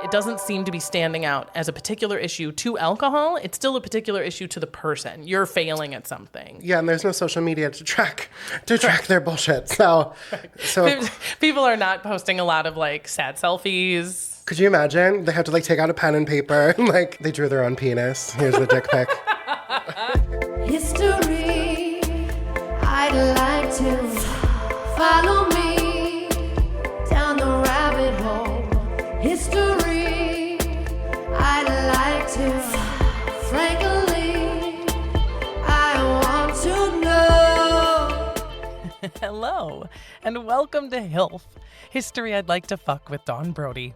It doesn't seem to be standing out as a particular issue to alcohol. It's still a particular issue to the person. You're failing at something. Yeah, and there's no social media to track their bullshit. So people are not posting a lot of like sad selfies. Could you imagine? They have to like take out a pen and paper and like they drew their own penis. Here's the dick pic. History, I'd like to follow me down the rabbit hole. History, I'd like to, frankly, I want to know. Hello, and welcome to HILF, History I'd Like to Fuck with Dawn Brody.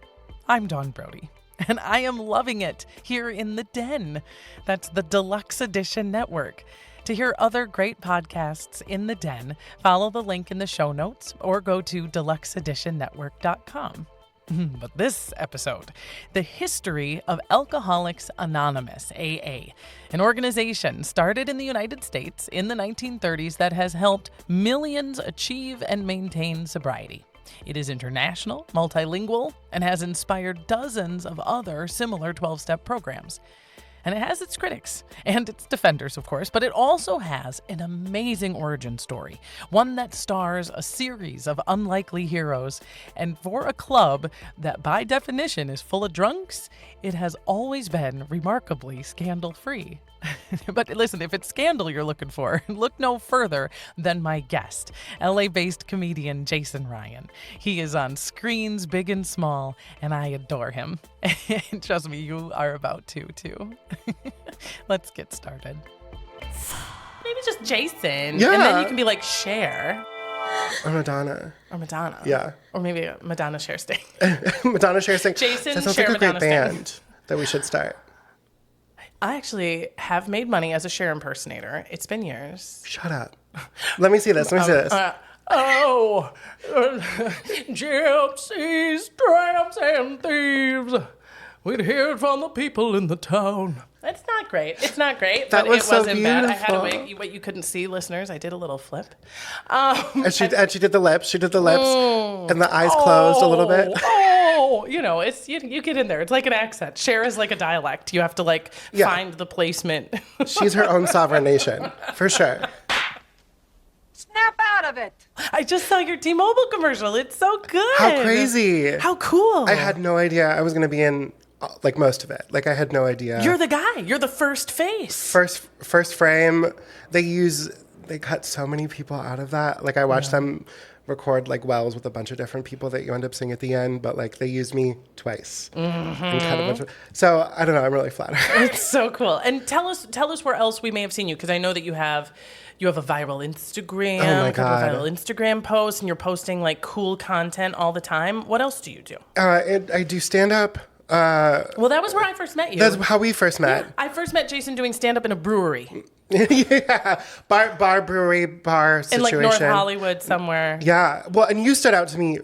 I'm Dawn Brody, and I am loving it here in the Den. That's the Deluxe Edition Network. To hear other great podcasts in the Den, follow the link in the show notes or go to deluxeeditionnetwork.com. But this episode, the history of Alcoholics Anonymous, AA, an organization started in the United States in the 1930s that has helped millions achieve and maintain sobriety. It is international, multilingual, and has inspired dozens of other similar 12-step programs. And it has its critics and its defenders, of course, but it also has an amazing origin story, one that stars a series of unlikely heroes. And for a club that by definition is full of drunks, it has always been remarkably scandal-free. But listen, if it's scandal you're looking for, look no further than my guest, LA-based comedian Jason Ryan. He is on screens big and small, and I adore him. And trust me, you are about to, too. Let's get started. Maybe just Jason. Yeah. And then you can be like Cher. Or Madonna. Or Madonna. Yeah. Or maybe Madonna Cher Sting. Madonna Cher Sting. Jason, that sounds Cher, like a great Madonna band Sting. that we should start. I actually have made money as a Cher impersonator. It's been years. Shut up. Let me see this. Gypsies, tramps, and thieves. We'd hear it from the people in the town. It's not great. It's not great, That but was it so wasn't bad. I had a beautiful. way, what you couldn't see, listeners. I did a little flip. And she did the lips. She did the lips and the eyes closed a little bit. Oh, you know, it's you get in there. It's like an accent. Cher is like a dialect. You have to find the placement. She's her own sovereign nation, for sure. Snap out of it. I just saw your T-Mobile commercial. It's so good. How crazy. How cool. I had no idea I was going to be in like most of it. Like I had no idea. You're the guy. You're the first face. First frame. They cut so many people out of that. Like I watched them record like Wells with a bunch of different people that you end up seeing at the end, but like they used me twice. And cut a bunch of, so I don't know. I'm really flattered. It's so cool. And tell us where else we may have seen you, because I know that you have a viral Instagram, Oh my a couple of God. viral Instagram posts, and you're posting like cool content all the time. What else do you do? I do stand up. Well, that was where I first met you. That's how we first met. I first met Jason doing stand up in a brewery Yeah, bar brewery bar in situation. like North Hollywood somewhere. Yeah, well, and you stood out to me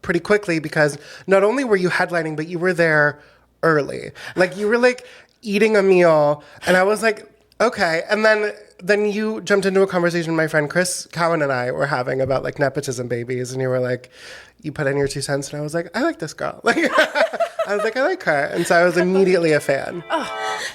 pretty quickly because not only were you headlining, but you were there early. Like you were like eating a meal, and I was like, okay. And then you jumped into a conversation my friend Chris Cowan and I were having about like nepotism babies, and you were like, you put in your 2 cents, and I was like, I like this girl. Like, I was like, I like her, and so I was immediately a fan.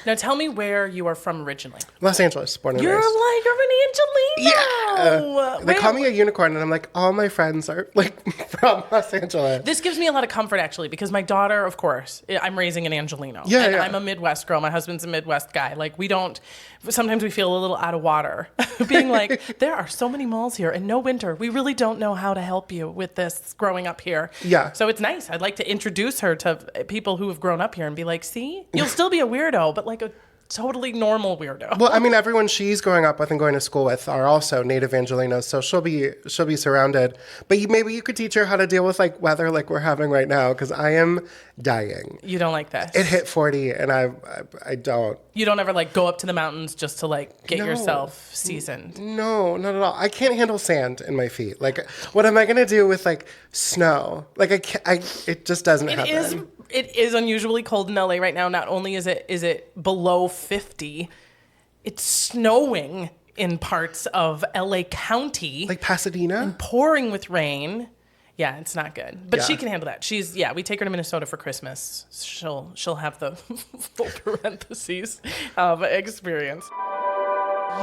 Now tell me where you are from originally. Los Angeles, born and You're raised. an Angelino. They call me a unicorn, and I'm like, all my friends are like from Los Angeles. This gives me a lot of comfort, actually, because my daughter, of course, I'm raising an Angelino. Yeah, and yeah. I'm a Midwest girl. My husband's a Midwest guy. Like, sometimes we feel a little out of water. Being like, there are so many malls here and no winter. We really don't know how to help you with this growing up here. Yeah. So it's nice. I'd like to introduce her to people who have grown up here and be like, see, you'll still be a weirdo, but like a totally normal weirdo. Well, I mean, everyone she's growing up with and going to school with are also native Angelinos, so she'll be surrounded. But maybe you could teach her how to deal with like weather like we're having right now, because I am dying. You don't like this? It hit 40, and I don't. You don't ever like go up to the mountains just to like get No. yourself seasoned? No, not at all. I can't handle sand in my feet. Like, what am I gonna do with like snow? Like, it just doesn't happen. It is unusually cold in LA right now. Not only is it below 50, it's snowing in parts of LA County. Like Pasadena? Pouring with rain. Yeah, it's not good. But Yeah. she can handle that. We take her to Minnesota for Christmas. She'll have the full parentheses of experience.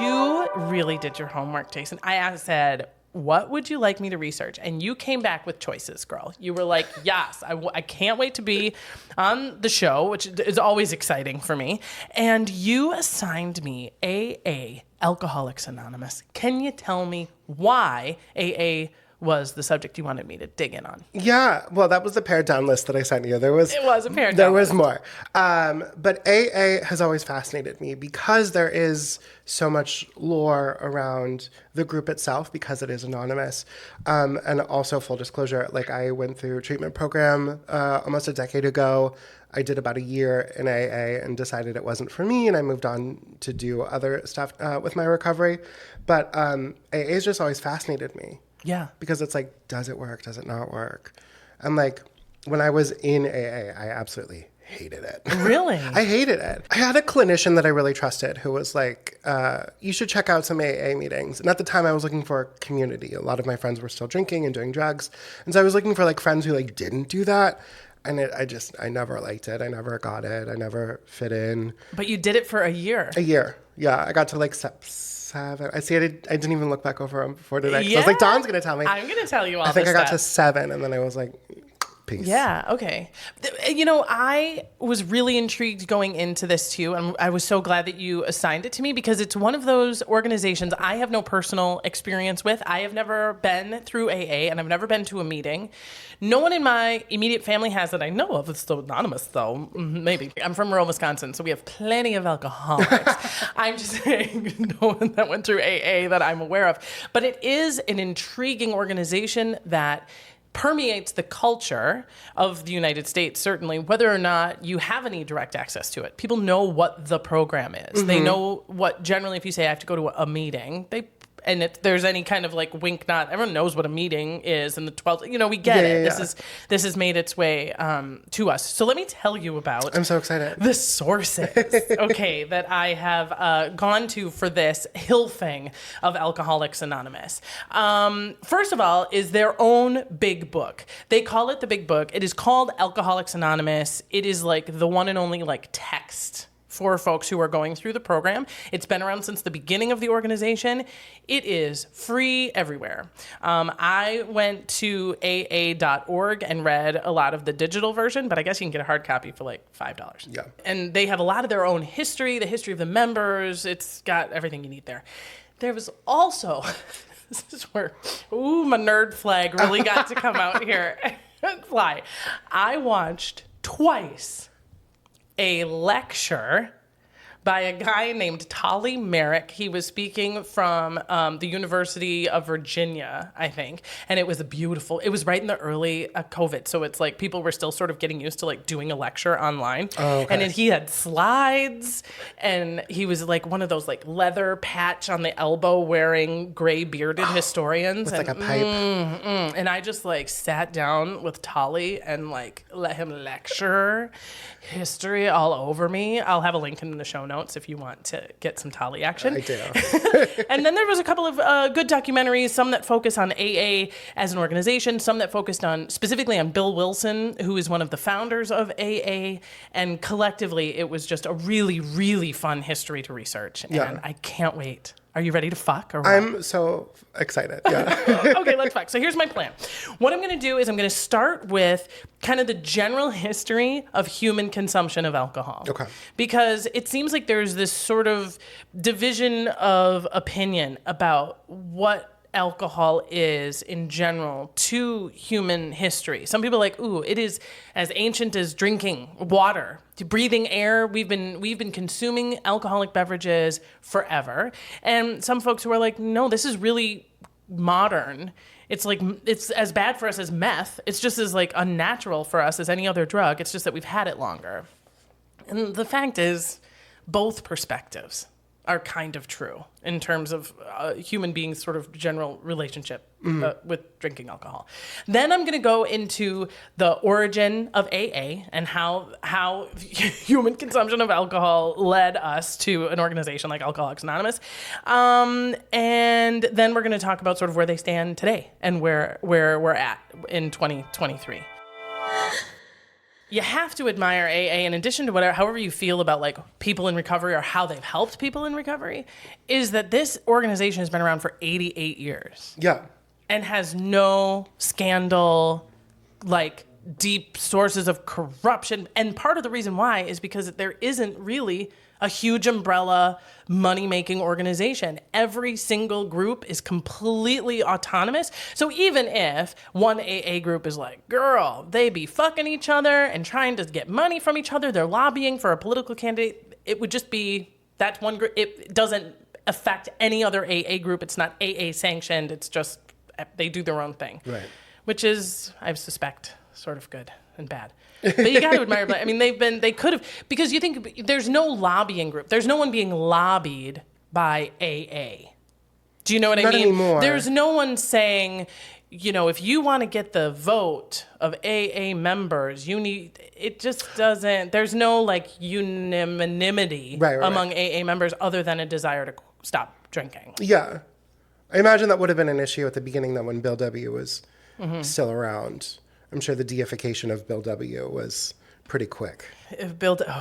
You really did your homework, Jason. I said, what would you like me to research? And you came back with choices, girl. You were like, yes, I can't wait to be on the show, which is always exciting for me. And you assigned me AA, Alcoholics Anonymous. Can you tell me why AA was the subject you wanted me to dig in on? Yeah, well, that was the pared down list that I sent you. It was a pared down There was list. more. But AA has always fascinated me because there is so much lore around the group itself because it is anonymous. And also, full disclosure, like I went through a treatment program almost a decade ago. I did about a year in AA and decided it wasn't for me, and I moved on to do other stuff with my recovery. But AA has just always fascinated me. Yeah. Because it's like, does it work? Does it not work? And like, when I was in AA, I absolutely hated it. Really? I hated it. I had a clinician that I really trusted who was like, you should check out some AA meetings. And at the time I was looking for a community. A lot of my friends were still drinking and doing drugs. And so I was looking for like friends who like didn't do that. And I never liked it. I never got it. I never fit in. But you did it for a year. A year. Yeah. I got to like step 7. I didn't even look back over them before today. I was like, Dawn's going to tell me. I'm going to tell you all I think this I got stuff. to 7 and then I was like, peace. Yeah, okay. You know, I was really intrigued going into this too, and I was so glad that you assigned it to me because it's one of those organizations I have no personal experience with. I have never been through AA, and I've never been to a meeting. No one in my immediate family has that I know of. It's so anonymous, though. Maybe. I'm from rural Wisconsin, so we have plenty of alcoholics. I'm just saying no one that went through AA that I'm aware of. But it is an intriguing organization that permeates the culture of the United States, certainly, whether or not you have any direct access to it. People know what the program is. They know what, generally, if you say, I have to go to a meeting, and if there's any kind of like wink nod, everyone knows what a meeting is. And the 12th, we get it. Yeah. This has made its way to us. So let me tell you about I'm so excited. the sources, okay, that I have gone to for this HILFing of Alcoholics Anonymous. First of all, is their own big book. They call it the big book. It is called Alcoholics Anonymous. It is like the one and only like text for folks who are going through the program. It's been around since the beginning of the organization. It is free everywhere. I went to aa.org and read a lot of the digital version, but I guess you can get a hard copy for like $5. Yeah. And they have a lot of their own history, the history of the members. It's got everything you need there. There was also, this is where, my nerd flag really got to come out here and fly. I watched twice a lecture by a guy named Tolly Merrick. He was speaking from the University of Virginia, I think. And it was it was right in the early COVID. So it's like people were still sort of getting used to like doing a lecture online. Oh, okay. And then he had slides and he was like one of those like leather patch on the elbow wearing gray bearded historians. With like a pipe. And I just like sat down with Tolly and like let him lecture history all over me. I'll have a link in the show notes if you want to get some Tolly action. I do. And then there was a couple of good documentaries, some that focus on AA as an organization, some that focused specifically on Bill Wilson, who is one of the founders of AA. And collectively, it was just a really, really fun history to research. Yeah. And I can't wait. Are you ready to fuck or what? I'm so excited. Yeah. Okay, let's fuck. So here's my plan. What I'm going to do is I'm going to start with kind of the general history of human consumption of alcohol. Okay. Because it seems like there's this sort of division of opinion about what alcohol is in general to human history. Some people are like, ooh, it is as ancient as drinking water, breathing air. We've been consuming alcoholic beverages forever. And some folks who are like, no, this is really modern. It's like, it's as bad for us as meth. It's just as like unnatural for us as any other drug. It's just that we've had it longer. And the fact is, both perspectives are kind of true in terms of human beings' sort of general relationship with drinking alcohol. Then I'm going to go into the origin of AA and how human consumption of alcohol led us to an organization like Alcoholics Anonymous. And then we're going to talk about sort of where they stand today and where we're at in 2023. You have to admire AA, in addition to however you feel about like people in recovery or how they've helped people in recovery, is that this organization has been around for 88 years. Yeah. And has no scandal, like deep sources of corruption. And part of the reason why is because there isn't really a huge umbrella money-making organization. Every single group is completely autonomous. So even if one AA group is like, girl, they be fucking each other and trying to get money from each other, they're lobbying for a political candidate, it would just be that one group. It doesn't affect any other AA group. It's not AA sanctioned. It's just they do their own thing. Right. Which is, I suspect, sort of good and bad. But you got to admire, I mean, they could have, because you think there's no lobbying group. There's no one being lobbied by AA. Do you know what I mean? Not anymore. There's no one saying, you know, if you want to get the vote of AA members, you need, it just doesn't, there's no like unanimity among AA members other than a desire to stop drinking. Yeah. I imagine that would have been an issue at the beginning, though, when Bill W. was still around. I'm sure the deification of Bill W. was pretty quick. Bill W.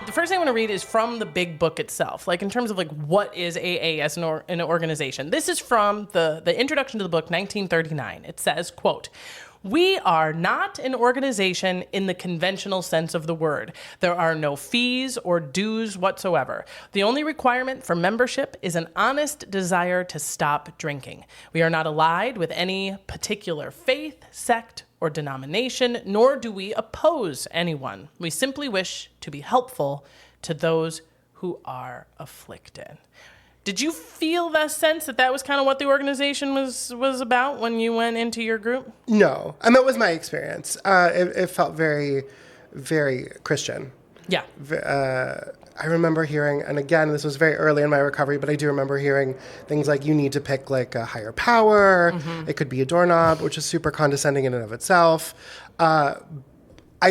The first thing I want to read is from the big book itself, like in terms of like what is AA as an organization. This is from the introduction to the book, 1939. It says, quote, "We are not an organization in the conventional sense of the word. There are no fees or dues whatsoever. The only requirement for membership is an honest desire to stop drinking. We are not allied with any particular faith, sect, or denomination, nor do we oppose anyone. We simply wish to be helpful to those who are afflicted." Did you feel that sense that was kind of what the organization was about when you went into your group? No. And that was my experience. It felt very, very Christian. Yeah. I remember hearing, and again, this was very early in my recovery, but I do remember hearing things like you need to pick like a higher power. It could be a doorknob, which is super condescending in and of itself. I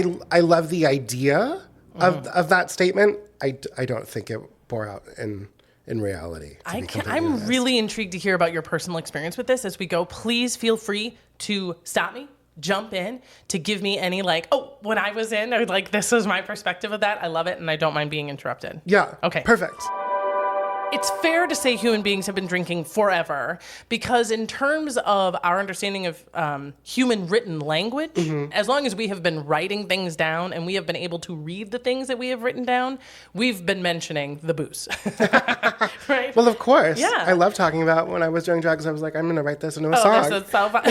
love the idea of that statement. I don't think it bore out in reality. I'm really intrigued to hear about your personal experience with this as we go. Please feel free to stop me, jump in, to give me any like, oh, when I was in, or like, this is my perspective of that. I love it, and I don't mind being interrupted. Yeah. Okay. Perfect. It's fair to say human beings have been drinking forever because in terms of our understanding of human written language, as long as we have been writing things down and we have been able to read the things that we have written down, we've been mentioning the booze. Right? Well, of course. Yeah. I love talking about when I was doing drugs. I was like, I'm going to write this into a song. This is so fun.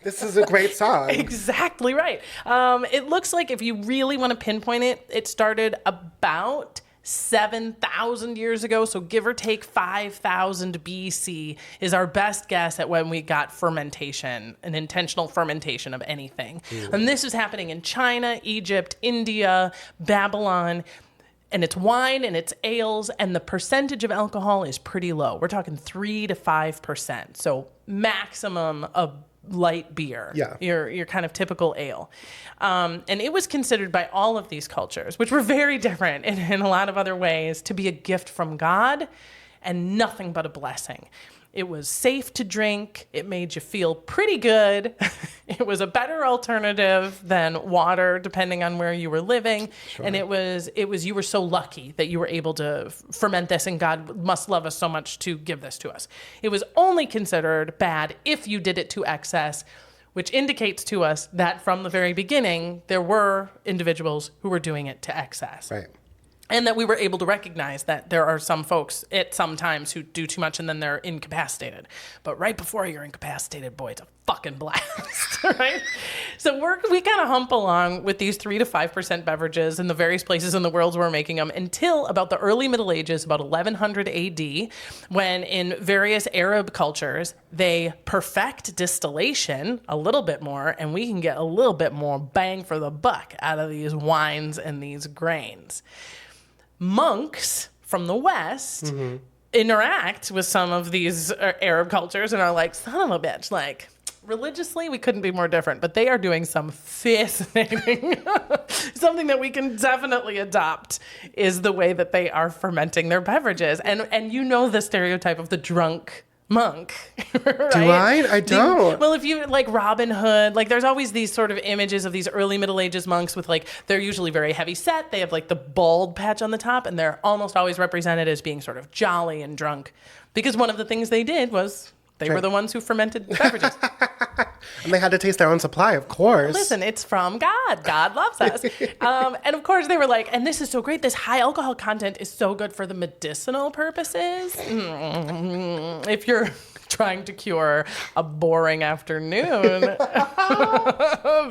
This is a great song. Exactly right. It looks like if you really want to pinpoint it, it started about 7,000 years ago, so give or take 5,000 BC is our best guess at when we got fermentation, an intentional fermentation of anything. And this is happening in China, Egypt, India, Babylon, and it's wine and it's ales, and the percentage of alcohol is pretty low. We're talking 3 to 5%, so maximum of light beer, your kind of typical ale. And it was considered by all of these cultures, which were very different in a lot of other ways, to be a gift from God and nothing but a blessing. It was safe to drink. It made you feel pretty good. It was a better alternative than water, depending on where you were living. Sure. And it was you were so lucky that you were able to ferment this, and God must love us so much to give this to us. It was only considered bad if you did it to excess, which indicates to us that from the very beginning, there were individuals who were doing it to excess. Right. And that we were able to recognize that there are some folks at some times who do too much and then they're incapacitated. But right before you're incapacitated, boy, it's a fucking blast, right? So we kind of hump along with these 3 to 5% beverages in the various places in the world where we're making them until about the early Middle Ages, about 1100 AD, when in various Arab cultures, they perfect distillation a little bit more, and we can get a little bit more bang for the buck out of these wines and these grains. monks from the West interact with some of these Arab cultures and are like, son of a bitch, like, religiously, we couldn't be more different, but they are doing some fascinating, something that we can definitely adopt is the way that they are fermenting their beverages. And you know the stereotype of the drunk monk, right? Do I don't. Well, if you like Robin Hood, like there's always these sort of images of these early Middle Ages monks with like, they're usually very heavy set. They have like the bald patch on the top and they're almost always represented as being sort of jolly and drunk because one of the things they did was they were the ones who fermented beverages. And they had to taste their own supply, of course. Listen, it's from God. God loves us. And of course, they were like, and this is so great. This high alcohol content is so good for the medicinal purposes. If you're trying to cure a boring afternoon,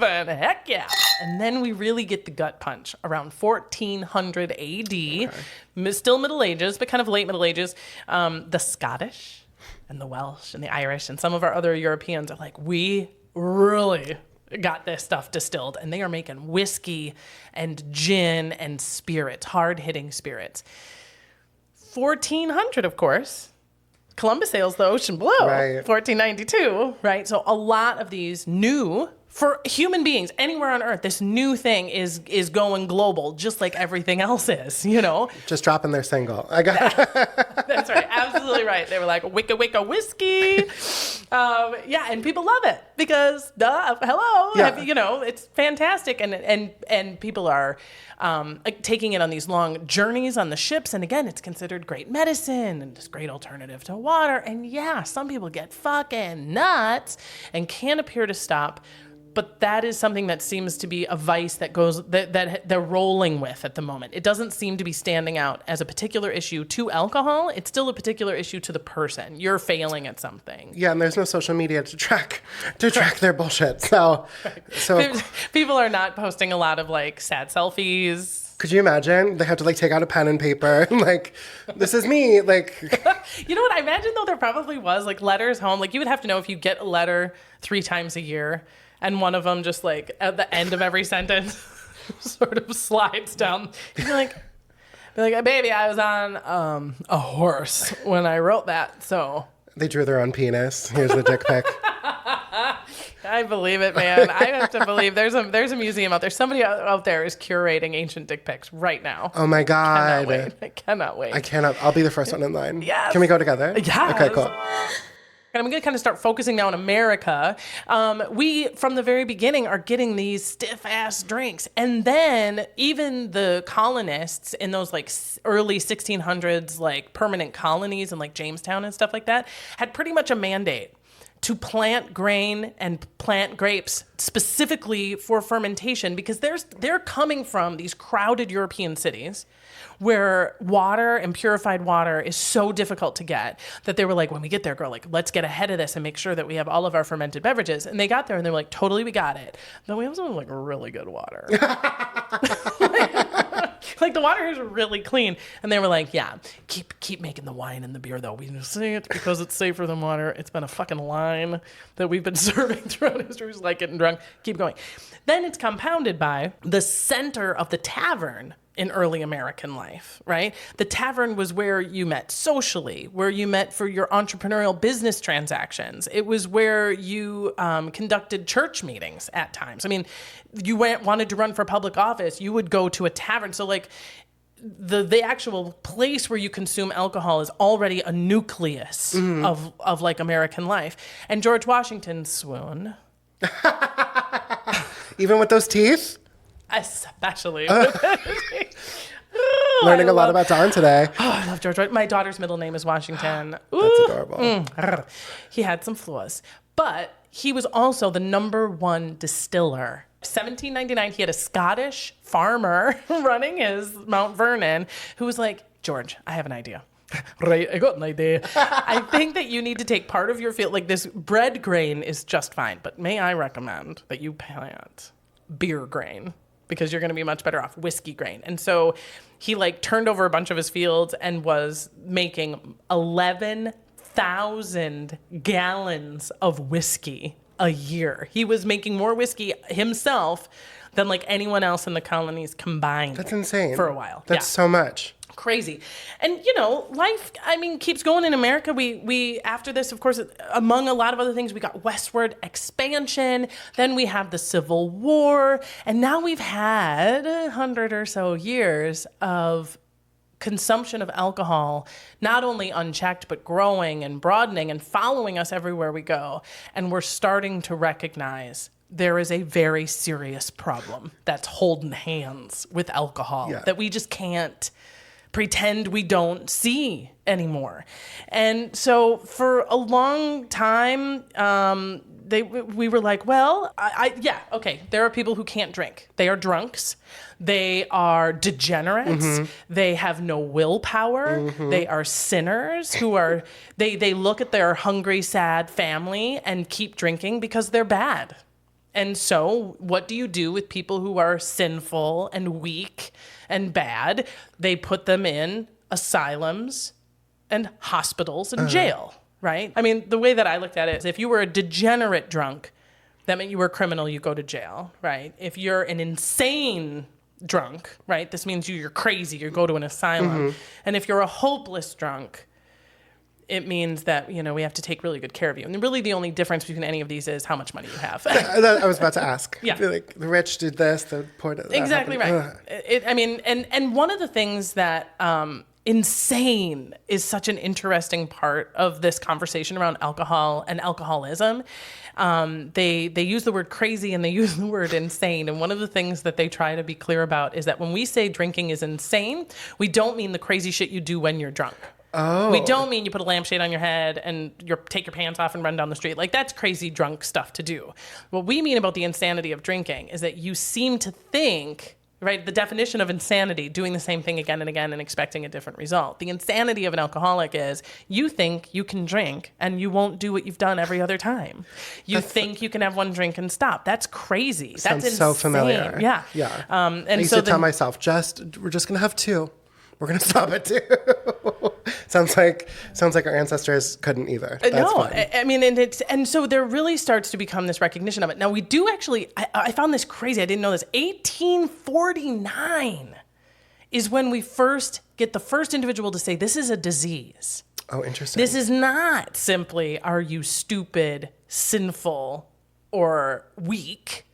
then heck yeah. And then we really get the gut punch around 1400 AD, still Middle Ages, but kind of late Middle Ages. The Scottish and the Welsh and the Irish and some of our other Europeans are like, we really got this stuff distilled. And they are making whiskey and gin and spirits, hard-hitting spirits. 1400, of course. Columbus sails the ocean blue. Right. 1492, right? So a lot of these new, for human beings anywhere on Earth, this new thing is going global, just like everything else is, you know? Just dropping their single. I got That's right. Absolutely right. They were like, wicka wicka whiskey. Yeah, and people love it because, hello, Yeah. you know, it's fantastic. And people are like taking it on these long journeys on the ships. And again, it's considered great medicine and this great alternative to water. And yeah, some people get fucking nuts and can't appear to stop. But that is something that seems to be a vice that goes that they're rolling with at the moment. It doesn't seem to be standing out as a particular issue to alcohol. It's still a particular issue to the person. You're failing at something. Yeah, and there's no social media to track their bullshit. So People are not posting a lot of like sad selfies. could you imagine? They have to like take out a pen and paper and like, this is me. Like, You know what? I imagine though there probably was like letters home. Like you would have to know if you get a letter 3 times a year. And one of them just like at the end of every sentence sort of slides down. You'd be like, baby, I was on a horse when I wrote that. So they drew their own penis. Here's the dick pic. I believe it, man. I have to believe there's a museum out there. Somebody out there is curating ancient dick pics right now. Oh my God. I cannot wait. I cannot. I'll be the first one in line. Yes. Can we go together? Yes. Okay, cool. And I'm going to kind of start focusing now on America. We, from the very beginning, are getting these stiff-ass drinks. And then even the colonists in those like early 1600s, like permanent colonies in like Jamestown and stuff like that, had pretty much a mandate to plant grain and plant grapes specifically for fermentation because they're coming from these crowded European cities where water and purified water is so difficult to get that they were like, when we get there, girl, like, let's get ahead of this and make sure that we have all of our fermented beverages. And they got there and they were like, totally, we got it. But we also have like really good water. Like the water is really clean. And they were like, yeah, keep making the wine and the beer though. We just say it because it's safer than water. It's been a fucking line that we've been serving throughout history. It's like getting drunk. Keep going. Then it's compounded by the center of the tavern in early American life, right? The tavern was where you met socially, where you met for your entrepreneurial business transactions. It was where you conducted church meetings at times. I mean, you wanted to run for public office, you would go to a tavern. So like the actual place where you consume alcohol is already a nucleus of like American life. And George Washington swoon. Even with those teeth? Especially. Learning a lot about Don today. Oh, I love George. My daughter's middle name is Washington. That's adorable. He had some flaws, but he was also the #1 distiller. 1799, he had a Scottish farmer running his Mount Vernon who was like, George, I have an idea. Right, I got an idea. I think that you need to take part of your field, like this bread grain is just fine, but may I recommend that you plant beer grain? Because you're going to be much better off whiskey grain. And so he like turned over a bunch of his fields and was making 11,000 gallons of whiskey a year. He was making more whiskey himself than like anyone else in the colonies combined. That's insane. For a while. That's so much. Crazy. And, life, keeps going in America. We after this, of course, among a lot of other things, we got westward expansion. Then we have the Civil War. And now we've had 100 or so years of consumption of alcohol, not only unchecked, but growing and broadening and following us everywhere we go. And we're starting to recognize there is a very serious problem that's holding hands with alcohol that we just can't pretend we don't see anymore. And so for a long time, we were like, well, there are people who can't drink. They are drunks. They are degenerates. They have no willpower. They are sinners who are, they look at their hungry, sad family and keep drinking because they're bad. And so what do you do with people who are sinful and weak and bad? They put them in asylums and hospitals and jail, right? The way that I looked at it is if you were a degenerate drunk, that meant you were a criminal, you go to jail, right? If you're an insane drunk, right, this means you're crazy, you go to an asylum. And if you're a hopeless drunk, it means that, we have to take really good care of you. And really the only difference between any of these is how much money you have. I was about to ask. Yeah. Like, the rich did this, the poor did that. Exactly right. And one of the things that insane is such an interesting part of this conversation around alcohol and alcoholism. They use the word crazy and they use the word insane. And one of the things that they try to be clear about is that when we say drinking is insane, we don't mean the crazy shit you do when you're drunk. Oh. We don't mean you put a lampshade on your head and take your pants off and run down the street. Like, that's crazy drunk stuff to do. What we mean about the insanity of drinking is that you seem to think, right, the definition of insanity, doing the same thing again and again and expecting a different result. The insanity of an alcoholic is you think you can drink and you won't do what you've done every other time. You think you can have one drink and stop. That's crazy. That's insane. So familiar. Yeah. Yeah. And I used to tell myself, we're just going to have 2. We're going to stop at 2. Sounds like our ancestors couldn't either. That's fine. And so there really starts to become this recognition of it. Now we do actually, I found this crazy. I didn't know this. 1849 is when we first get the first individual to say this is a disease. Oh, interesting. This is not simply, are you stupid, sinful, or weak?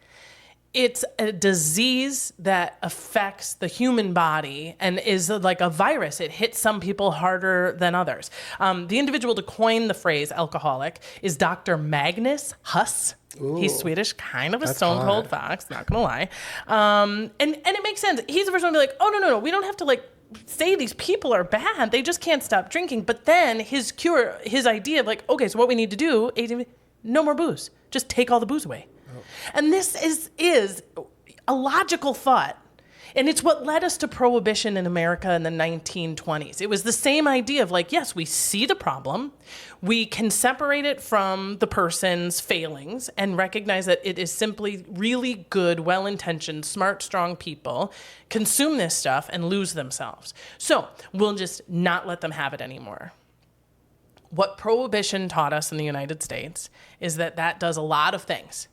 It's a disease that affects the human body and is like a virus. It hits some people harder than others. The individual to coin the phrase alcoholic is Dr. Magnus Huss. Ooh, he's Swedish, kind of a stone cold fox, not gonna lie. And it makes sense. He's the first one to be like, oh, no, we don't have to say these people are bad. They just can't stop drinking. But then his idea of okay, so what we need to do, no more booze. Just take all the booze away. And this is a logical thought. And it's what led us to prohibition in America in the 1920s. It was the same idea of yes, we see the problem. We can separate it from the person's failings and recognize that it is simply really good, well-intentioned, smart, strong people consume this stuff and lose themselves. So we'll just not let them have it anymore. What prohibition taught us in the United States is that does a lot of things.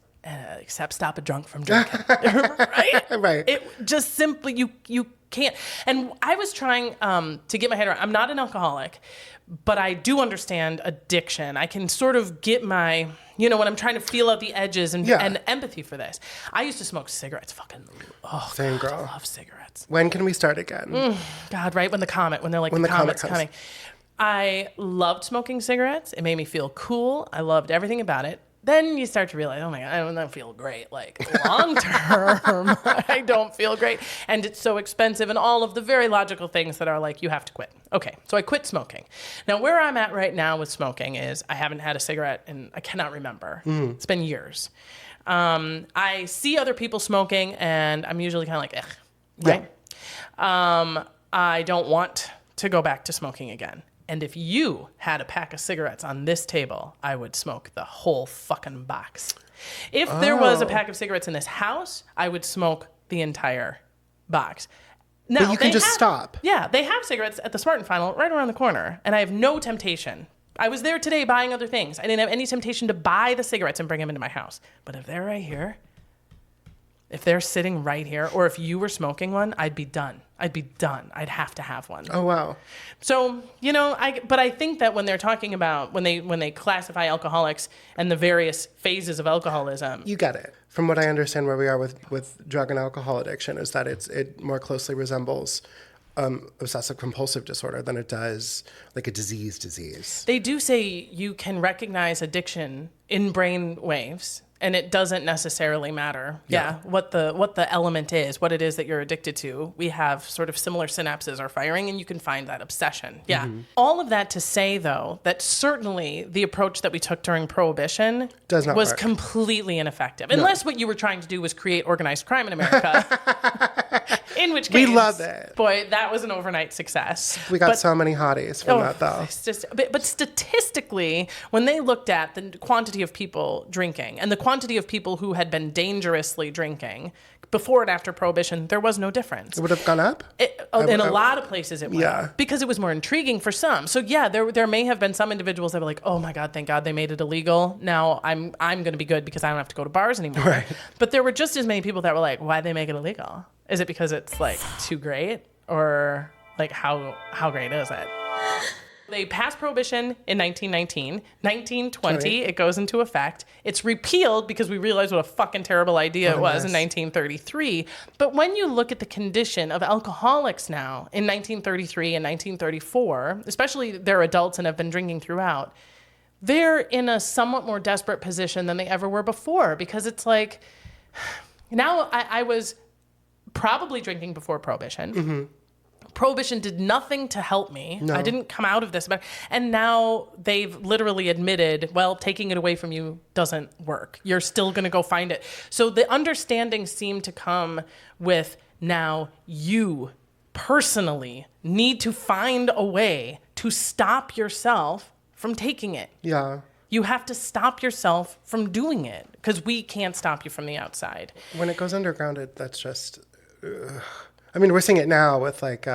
Except stop a drunk from drinking, right? Right. It just simply, you can't. And I was trying to get my head around, I'm not an alcoholic, but I do understand addiction. I can sort of get my, when I'm trying to feel out the edges and empathy for this. I used to smoke cigarettes, Same girl. I love cigarettes. When can we start again? God, right when they're the comet's coming. I loved smoking cigarettes. It made me feel cool. I loved everything about it. Then you start to realize, oh my God, I don't feel great. Long term, I don't feel great. And it's so expensive and all of the very logical things that are you have to quit. Okay, so I quit smoking. Now, where I'm at right now with smoking is I haven't had a cigarette and I cannot remember. It's been years. I see other people smoking and I'm usually kind of ugh, right? Yeah. I don't want to go back to smoking again. And if you had a pack of cigarettes on this table, I would smoke the whole fucking box. If there was a pack of cigarettes in this house, I would smoke the entire box. Now, but you can just stop. Yeah, they have cigarettes at the Smart & Final right around the corner, and I have no temptation. I was there today buying other things. I didn't have any temptation to buy the cigarettes and bring them into my house. But if they're right here, If they're sitting right here, or if you were smoking one, I'd be done. I'd have to have one. Oh, wow. So, but I think that when they're talking about, when they classify alcoholics and the various phases of alcoholism. You get it. From what I understand, where we are with drug and alcohol addiction is that it more closely resembles obsessive compulsive disorder than it does like a disease. They do say you can recognize addiction in brain waves. And it doesn't necessarily matter, what the element is, what it is that you're addicted to. We have sort of similar synapses are firing, and you can find that obsession. Yeah. Mm-hmm. All of that to say, though, that certainly the approach that we took during Prohibition was work. Completely ineffective. No. Unless what you were trying to do was create organized crime in America. In which case, we love it. Boy, that was an overnight success. We got so many hotties from that, though. It's just, but statistically, when they looked at the quantity of people drinking and the quantity of people who had been dangerously drinking before and after Prohibition, there was no difference. It would have gone up? In a lot of places it went up because it was more intriguing for some. So yeah, there may have been some individuals that were like, oh my God, thank God they made it illegal. Now I'm going to be good because I don't have to go to bars anymore. Right. But there were just as many people that were like, why'd they make it illegal? Is it because it's like too great, or like how great is it? They passed Prohibition in 1919. 1920, it goes into effect. It's repealed because we realized what a fucking terrible idea it was in 1933. But when you look at the condition of alcoholics now in 1933 and 1934, especially they're adults and have been drinking throughout, they're in a somewhat more desperate position than they ever were before, because it's like, now I was probably drinking before Prohibition. Mm-hmm. Prohibition did nothing to help me. No. I didn't come out of this. And now they've literally admitted, well, taking it away from you doesn't work. You're still going to go find it. So the understanding seemed to come with, now you personally need to find a way to stop yourself from taking it. Yeah. You have to stop yourself from doing it, because we can't stop you from the outside. When it goes underground, that's just... I mean, we're seeing it now with like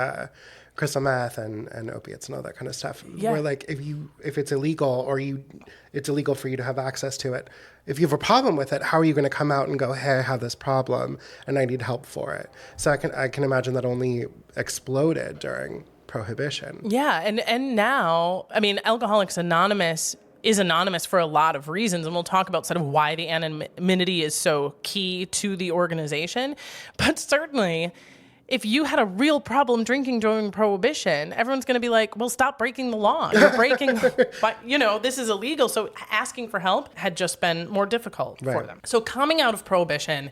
crystal meth and opiates and all that kind of stuff. Yeah. Where like if it's illegal, or it's illegal for you to have access to it. If you have a problem with it, how are you going to come out and go, hey, I have this problem and I need help for it? So I can imagine that only exploded during Prohibition. Yeah, and now, I mean, Alcoholics Anonymous is anonymous for a lot of reasons, and we'll talk about sort of why the anonymity is so key to the organization. But certainly, if you had a real problem drinking during Prohibition, everyone's going to be like, well, stop breaking the law. You're breaking, but this is illegal. So asking for help had just been more difficult for them. So coming out of Prohibition,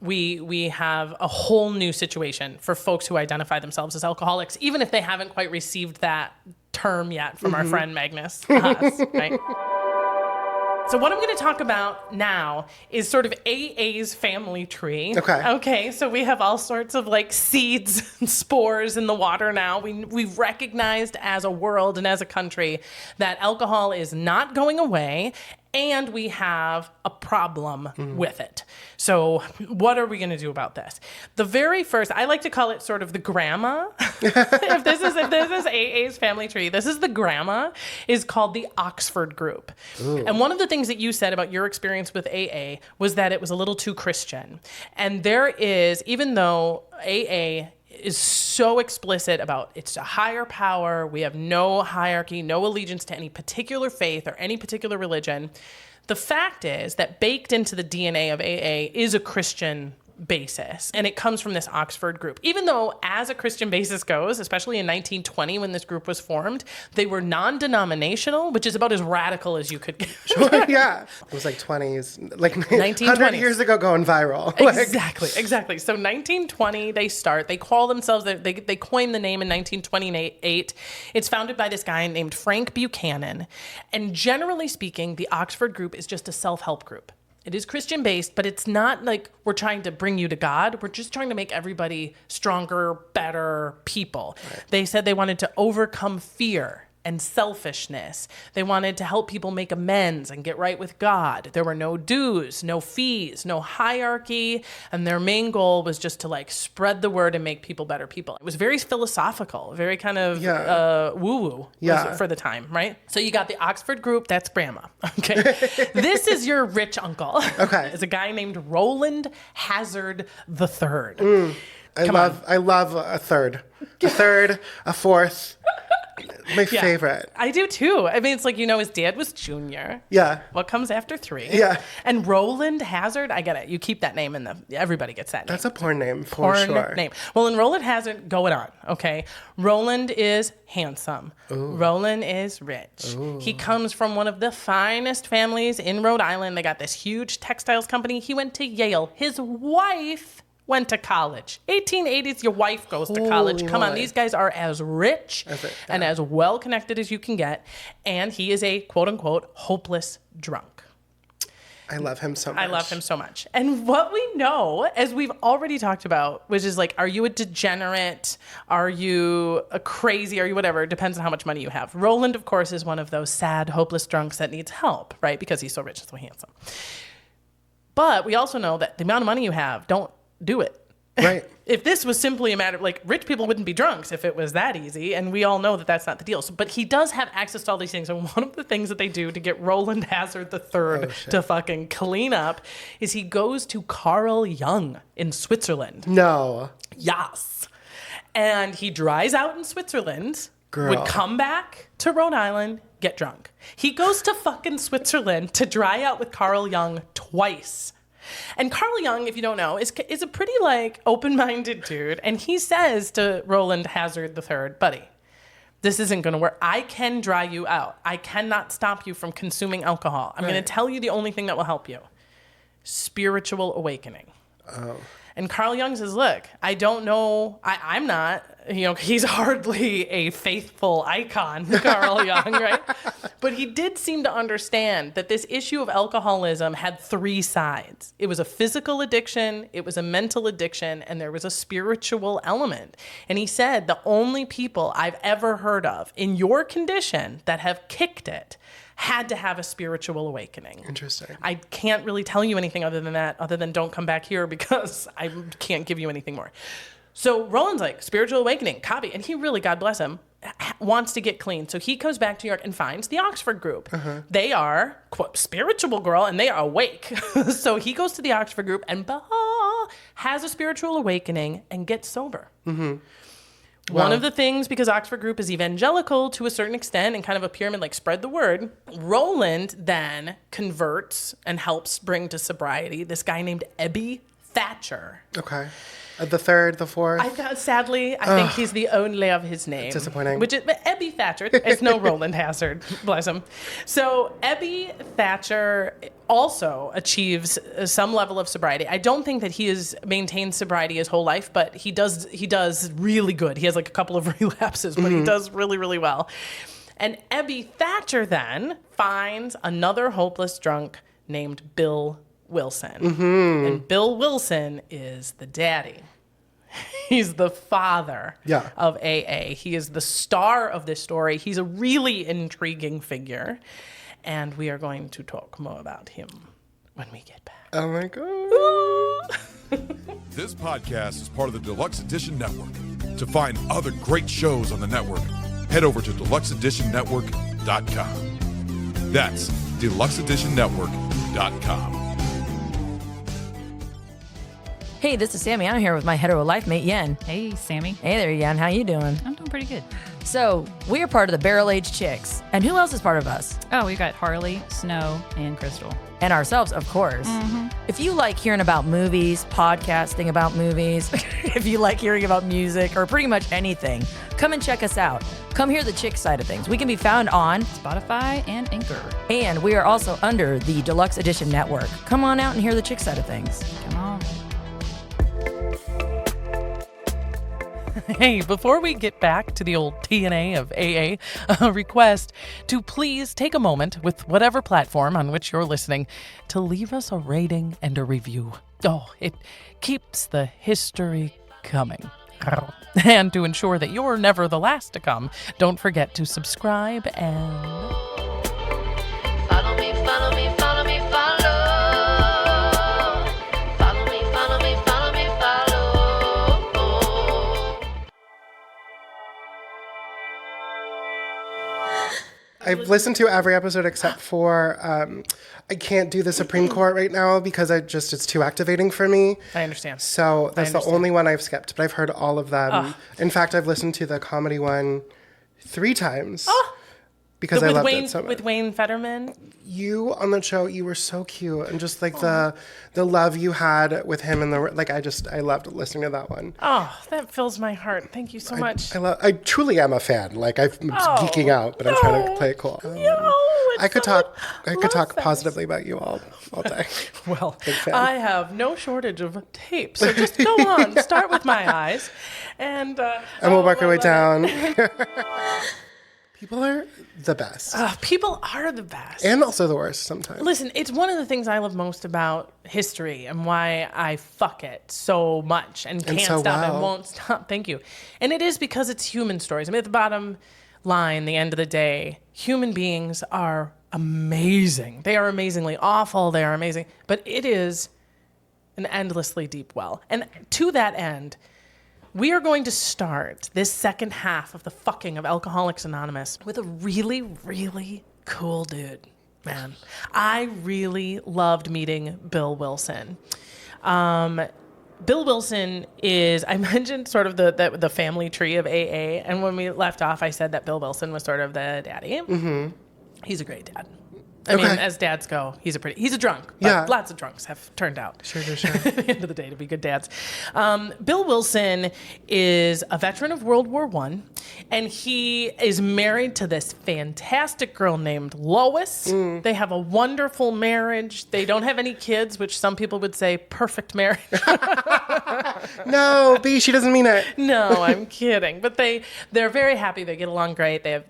we have a whole new situation for folks who identify themselves as alcoholics, even if they haven't quite received that term yet from our friend Magnus, right? So what I'm going to talk about now is sort of AA's family tree. Okay, so we have all sorts of like seeds and spores in the water now. We've recognized as a world and as a country that alcohol is not going away, and we have a problem with it. So what are we going to do about this? The very first, I like to call it sort of the grandma. if this is AA's family tree, this is the grandma, is called the Oxford Group. Ooh. And one of the things that you said about your experience with AA was that it was a little too Christian. And there is, even though AA is so explicit about it's a higher power, we have no hierarchy, no allegiance to any particular faith or any particular religion, the fact is that baked into the DNA of AA is a Christian basis, and it comes from this Oxford Group. Even though as a Christian basis goes, especially in 1920 when this group was formed, they were non-denominational, which is about as radical as you could get. Sure, yeah. It was like 20s, like 100 years ago going viral. Exactly. So 1920 they call themselves, they coined the name in 1928. It's founded by this guy named Frank Buchanan. And generally speaking, the Oxford Group is just a self-help group. It is Christian-based, but it's not like we're trying to bring you to God. We're just trying to make everybody stronger, better people. Right. They said they wanted to overcome fear and selfishness. They wanted to help people make amends and get right with God. There were no dues, no fees, no hierarchy, and their main goal was just to like spread the word and make people better people. It was very philosophical, very kind of woo-woo for the time, right? So you got the Oxford group, that's grandma, okay? This is your rich uncle. Okay. It's a guy named Roland Hazard III. I love a third, a fourth. My favorite. I do too. I mean, it's like, his dad was Junior. Yeah. What comes after 3? Yeah. And Roland Hazard, I get it. You keep that name everybody gets that name. That's a porn name for sure. Name. Well, in Roland Hazard, going on, okay? Roland is handsome. Ooh. Roland is rich. Ooh. He comes from one of the finest families in Rhode Island. They got this huge textiles company. He went to Yale. His wife went to college. 1880s, your wife goes to college. Come on, these guys are as rich and as well connected as you can get. And he is a quote unquote hopeless drunk. I love him so much. I love him so much. And what we know, as we've already talked about, which is like, are you a degenerate? Are you a crazy? Are you whatever? Depends on how much money you have. Roland, of course, is one of those sad, hopeless drunks that needs help, right? Because he's so rich and so handsome. But we also know that the amount of money you have, don't do it. Right. If this was simply a matter of like, rich people wouldn't be drunks if it was that easy, and we all know that that's not the deal. So, but he does have access to all these things, and one of the things that they do to get Roland Hazard III to fucking clean up is he goes to Carl Jung in Switzerland. No. Yes. And he dries out in Switzerland, Girl. would come back to Rhode Island, get drunk. He goes to fucking Switzerland to dry out with Carl Jung twice. And Carl Jung, if you don't know, is a pretty like open-minded dude. And he says to Roland Hazard III, buddy, this isn't going to work. I can dry you out. I cannot stop you from consuming alcohol. I'm going to tell you the only thing that will help you. Spiritual awakening. Oh. And Carl Jung says, look, I don't know. I'm not, he's hardly a faithful icon, Carl Jung, right? But he did seem to understand that this issue of alcoholism had 3 sides. It was a physical addiction, it was a mental addiction, and there was a spiritual element. And he said, the only people I've ever heard of in your condition that have kicked it had to have a spiritual awakening. Interesting. I can't really tell you anything other than that, other than don't come back here because I can't give you anything more. So Roland's like, spiritual awakening, copy. And he really, God bless him, wants to get clean. So he comes back to New York and finds the Oxford group. Uh-huh. They are, quote, spiritual girl, and they are awake. So he goes to the Oxford group and has a spiritual awakening and gets sober. Mm-hmm. One of the things, because Oxford Group is evangelical to a certain extent and kind of a pyramid, like spread the word, Roland then converts and helps bring to sobriety this guy named Ebby Thatcher. Okay. The third, the fourth? Sadly, I think he's the only of his name. Disappointing. Which is Ebby Thatcher. It's no Roland Hazard, bless him. So Ebby Thatcher also achieves some level of sobriety. I don't think that he has maintained sobriety his whole life, but he does really good. He has like a couple of relapses, but he does really, really well. And Ebby Thatcher then finds another hopeless drunk named Bill Wilson. Mm-hmm. And Bill Wilson is the daddy. He's the father of AA. He is the star of this story. He's a really intriguing figure. And we are going to talk more about him when we get back. Oh my God. This podcast is part of the Deluxe Edition Network. To find other great shows on the network, head over to deluxeeditionnetwork.com. That's deluxeeditionnetwork.com. Hey, this is Sammy. I'm here with my hetero life mate, Yen. Hey, Sammy. Hey there, Yen. How you doing? I'm doing pretty good. So, we are part of the Barrel Age Chicks. And who else is part of us? Oh, we got Harley, Snow, and Crystal. And ourselves, of course. Mm-hmm. If you like hearing about movies, podcasting about movies, if you like hearing about music, or pretty much anything, come and check us out. Come hear the chick side of things. We can be found on Spotify and Anchor. And we are also under the Deluxe Edition Network. Come on out and hear the chick side of things. Come on. Hey, before we get back to the old TNA of AA, a request to please take a moment with whatever platform on which you're listening to leave us a rating and a review. Oh, it keeps the history coming. And to ensure that you're never the last to come, don't forget to subscribe and... Follow me, follow me, follow me, follow. Follow me, follow me, follow me, follow. I've listened to every episode except for I can't do the Supreme Court right now because it's too activating for me. I understand. So that's the understand. only one I've skipped, but I've heard all of them. In fact, I've listened to the comedy one 3 times because I loved it so much. With Wayne Fetterman? You on the show, you were so cute, and just like the love you had with him and I loved listening to that one. Oh, that fills my heart. Thank you so much. I truly am a fan. Like I'm geeking out, but I'm trying to play it cool. I could talk positively about you all day. Well, Big fan. I have no shortage of tape, so just go on. Start with My Eyes, and we'll work our way down. People are the best. People are the best. And also the worst sometimes. Listen, it's one of the things I love most about history and why I fuck it so much and can't so stop well. and won't stop. Thank you. And it is because it's human stories. I mean, at the bottom line, the end of the day, human beings are amazing. They are amazingly awful. They are amazing. But it is an endlessly deep well. And to that end, we are going to start this second half of the fucking of Alcoholics Anonymous with a really, really cool dude, man. I really loved meeting Bill Wilson. Bill Wilson is, I mentioned sort of the family tree of AA, and when we left off, I said that Bill Wilson was sort of the daddy. Mm-hmm. He's a great dad. I mean, as dads go, he's a drunk. But Yeah. Lots of drunks have turned out. Sure. At the end of the day, to be good dads. Bill Wilson is a veteran of World War I, and he is married to this fantastic girl named Lois. They have a wonderful marriage. They don't have any kids, which some people would say perfect marriage. No, B, she doesn't mean it. No, I'm kidding. But they're very happy. They get along great. They have,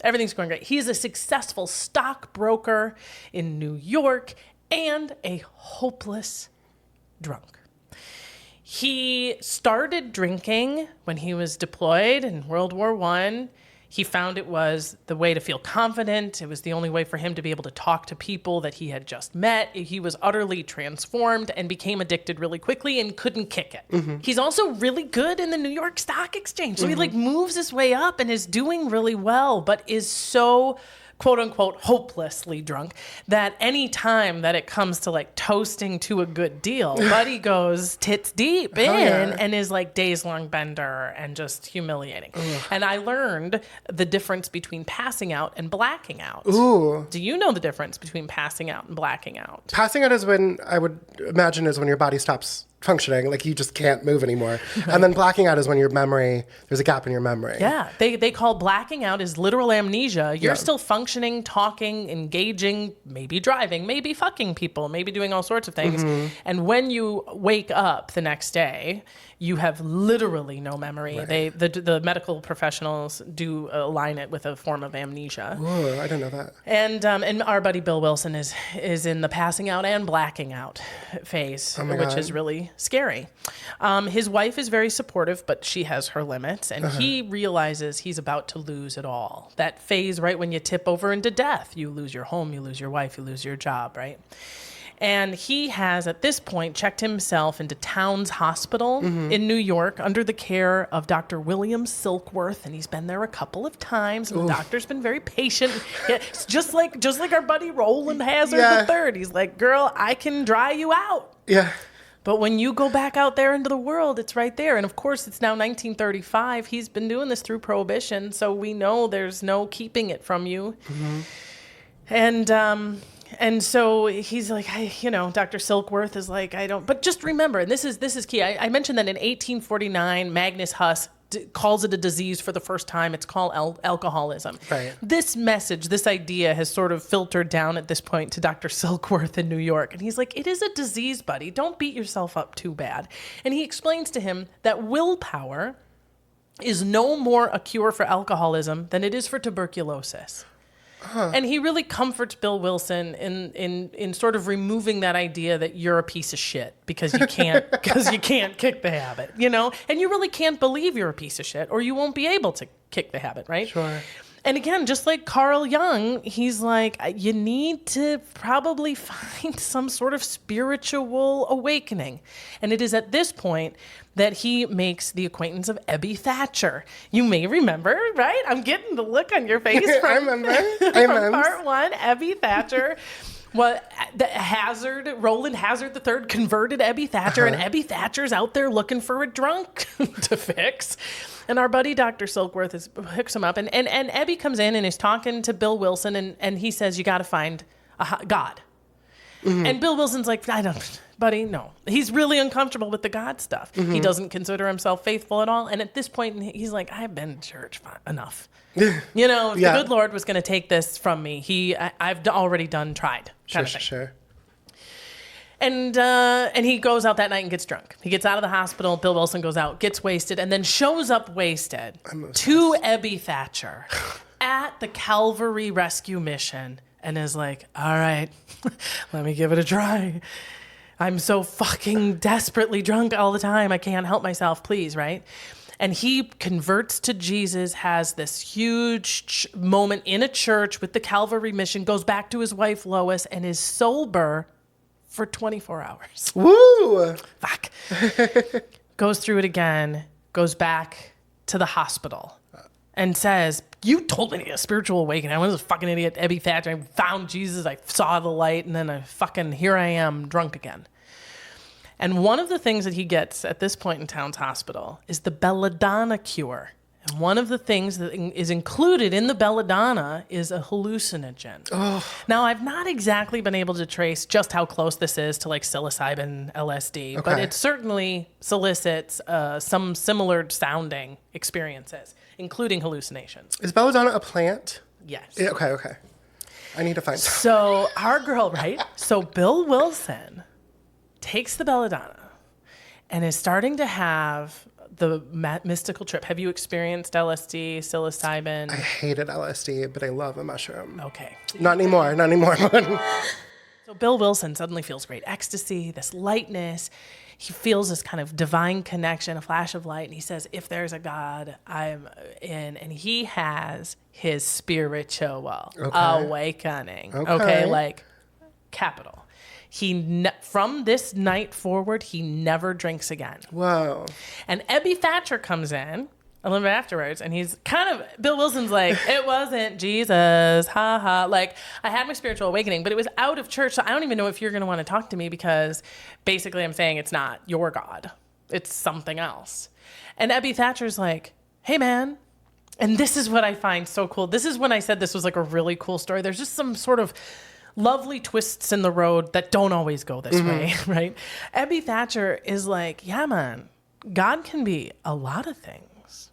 everything's going great. He's a successful stockbroker in New York and a hopeless drunk. He started drinking when he was deployed in World War I. He found it was the way to feel confident. It was the only way for him to be able to talk to people that he had just met. He was utterly transformed and became addicted really quickly and couldn't kick it. Mm-hmm. He's also really good in the New York Stock Exchange. So he moves his way up and is doing really well, but is so quote unquote hopelessly drunk that any time that it comes to toasting to a good deal, Buddy goes tits deep in and is days long bender and just humiliating. And I learned the difference between passing out and blacking out. Ooh. Do you know the difference between passing out and blacking out? Passing out is when I would imagine is when your body stops functioning, you just can't move anymore. And then blacking out is when there's a gap in your memory. Yeah, they call blacking out is literal amnesia. You're still functioning, talking, engaging, maybe driving, maybe fucking people, maybe doing all sorts of things. And when you wake up the next day, you have literally no memory. Right. The medical professionals do align it with a form of amnesia. Whoa, I didn't know that. And our buddy Bill Wilson is in the passing out and blacking out phase, which is really scary. His wife is very supportive, but she has her limits, and he realizes he's about to lose it all. That phase right when you tip over into death. You lose your home, you lose your wife, you lose your job, right? And he has, at this point, checked himself into Towns Hospital in New York under the care of Dr. William Silkworth, and he's been there a couple of times, and the doctor's been very patient. Yeah, it's just like our buddy Roland Hazard III. He's like, girl, I can dry you out. Yeah. But when you go back out there into the world, it's right there. And of course, it's now 1935. He's been doing this through Prohibition, so we know there's no keeping it from you. And so he's like, Dr. Silkworth is like, but just remember, and this is key. I mentioned that in 1849, Magnus Huss calls it a disease for the first time. It's called alcoholism. Right. This message, this idea has sort of filtered down at this point to Dr. Silkworth in New York. And he's like, it is a disease, buddy. Don't beat yourself up too bad. And he explains to him that willpower is no more a cure for alcoholism than it is for tuberculosis. And he really comforts Bill Wilson in sort of removing that idea that you're a piece of shit because you can't kick the habit, you know? And you really can't believe you're a piece of shit or you won't be able to kick the habit, right? Sure. And again, just like Carl Jung, he's like, you need to probably find some sort of spiritual awakening. And it is at this point that he makes the acquaintance of Ebby Thatcher. You may remember, right? I'm getting the look on your face from, I remember. from part one, Ebby Thatcher. What Roland Hazard III converted Ebby Thatcher, and Ebby Thatcher's out there looking for a drunk to fix. And our buddy Dr. Silkworth hooks him up, and Ebby comes in and is talking to Bill Wilson, and he says, you got to find a God. And Bill Wilson's like, I don't, buddy, no. He's really uncomfortable with the God stuff. He doesn't consider himself faithful at all. And at this point, he's like, I've been to church enough. You know, if the good Lord was going to take this from me, I've already tried. Sure. And he goes out that night and gets drunk. He gets out of the hospital. Bill Wilson goes out, gets wasted, and then shows up wasted to Ebby Thatcher at the Calvary Rescue Mission and is like, all right, let me give it a try. I'm so fucking desperately drunk all the time. I can't help myself, please, right? And he converts to Jesus, has this huge moment in a church with the Calvary Mission, goes back to his wife Lois, and is sober for 24 hours. Woo! Fuck. Goes through it again, goes back to the hospital, and says, you told me to get a spiritual awakening. I was a fucking idiot, Ebby Thatcher. I found Jesus, I saw the light, and then here I am, drunk again. And one of the things that he gets at this point in Towns Hospital is the belladonna cure. And one of the things that is included in the belladonna is a hallucinogen. Oh. Now, I've not exactly been able to trace just how close this is to like psilocybin, LSD, but it certainly solicits some similar sounding experiences, including hallucinations. Is belladonna a plant? Yes. Okay. I need to find some. So our girl, right? So Bill Wilson takes the belladonna and is starting to have the mystical trip. Have you experienced LSD, psilocybin? I hated LSD, but I love a mushroom. Okay. Not anymore. So Bill Wilson suddenly feels great ecstasy, this lightness. He feels this kind of divine connection, a flash of light. And he says, if there's a God, I'm in. And he has his spiritual awakening. Okay, like capital. From this night forward, he never drinks again. Whoa. And Ebby Thatcher comes in a little bit afterwards, and he's Bill Wilson's like, it wasn't Jesus, ha ha. Like, I had my spiritual awakening, but it was out of church, so I don't even know if you're going to want to talk to me because basically I'm saying it's not your God. It's something else. And Ebby Thatcher's like, hey, man. And this is what I find so cool. This is when I said this was like a really cool story. There's just some sort of lovely twists in the road that don't always go this way, right? Ebby Thatcher is like, yeah, man, God can be a lot of things,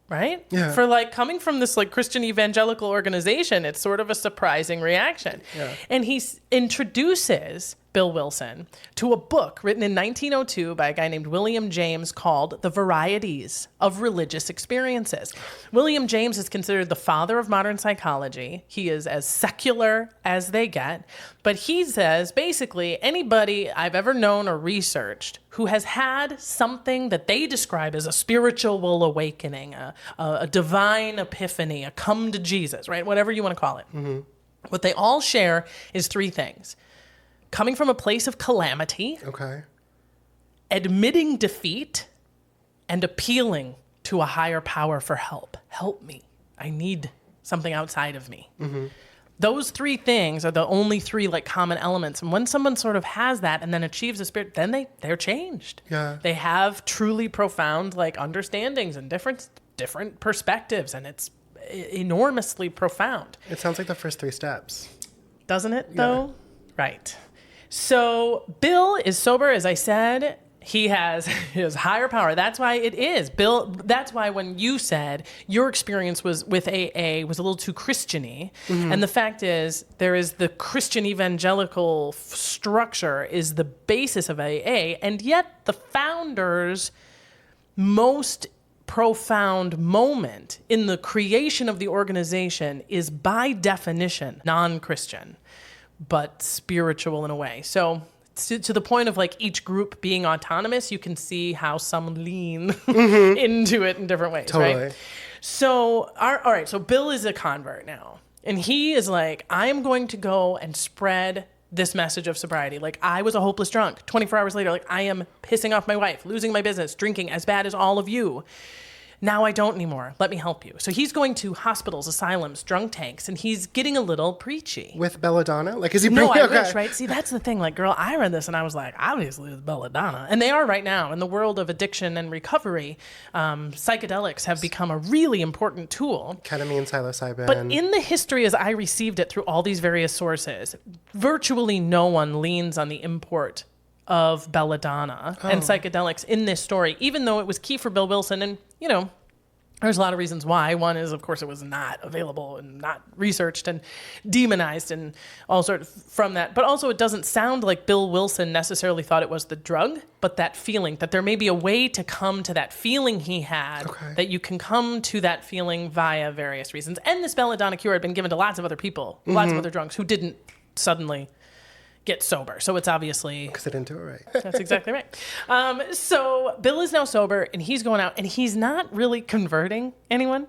right? Yeah. For like coming from this like Christian evangelical organization, it's sort of a surprising reaction. Yeah. And he introduces Bill Wilson to a book written in 1902 by a guy named William James called The Varieties of Religious Experiences. William James is considered the father of modern psychology. He is as secular as they get, but he says basically anybody I've ever known or researched who has had something that they describe as a spiritual awakening, a divine epiphany, a come to Jesus, right? Whatever you want to call it. Mm-hmm. What they all share is three things. Coming from a place of calamity, admitting defeat, and appealing to a higher power for help. Help me. I need something outside of me. Mm-hmm. Those three things are the only three like common elements. And when someone sort of has that and then achieves a spirit, then they're changed. Yeah. They have truly profound like understandings and different perspectives, and it's enormously profound. It sounds like the first three steps. Doesn't it though? Right. So Bill is sober, as I said. He has his higher power. That's why it is. Bill, that's why when you said your experience was with AA was a little too Christian-y. Mm-hmm. And the fact is, there is the Christian evangelical structure is the basis of AA. And yet the founders most profound moment in the creation of the organization is by definition non-Christian, but spiritual in a way. So to the point of like each group being autonomous, you can see how some lean into it in different ways, Totally. right? So, all right, so Bill is a convert now. And he is like, I am going to go and spread this message of sobriety. Like, I was a hopeless drunk. 24 hours later, like, I am pissing off my wife, losing my business, drinking as bad as all of you. Now I don't anymore. Let me help you. So he's going to hospitals, asylums, drunk tanks, and he's getting a little preachy. With belladonna? Like, is he No, bringing... I wish, right? See, that's the thing. Like, girl, I read this and I was like, obviously it's belladonna. And they are right now. In the world of addiction and recovery, psychedelics have become a really important tool. Ketamine, psilocybin. But in the history, as I received it through all these various sources, virtually no one leans on the import of belladonna and psychedelics in this story, even though it was key for Bill Wilson. And, you know, there's a lot of reasons why. One is, of course, it was not available and not researched and demonized and all sorts from that. But also, it doesn't sound like Bill Wilson necessarily thought it was the drug, but that feeling, that there may be a way to come to that feeling he had, that you can come to that feeling via various reasons. And this belladonna cure had been given to lots of other people, lots of other drunks who didn't suddenly get sober. So it's obviously... Because I didn't do it right. That's exactly right. So Bill is now sober, and he's going out, and he's not really converting anyone.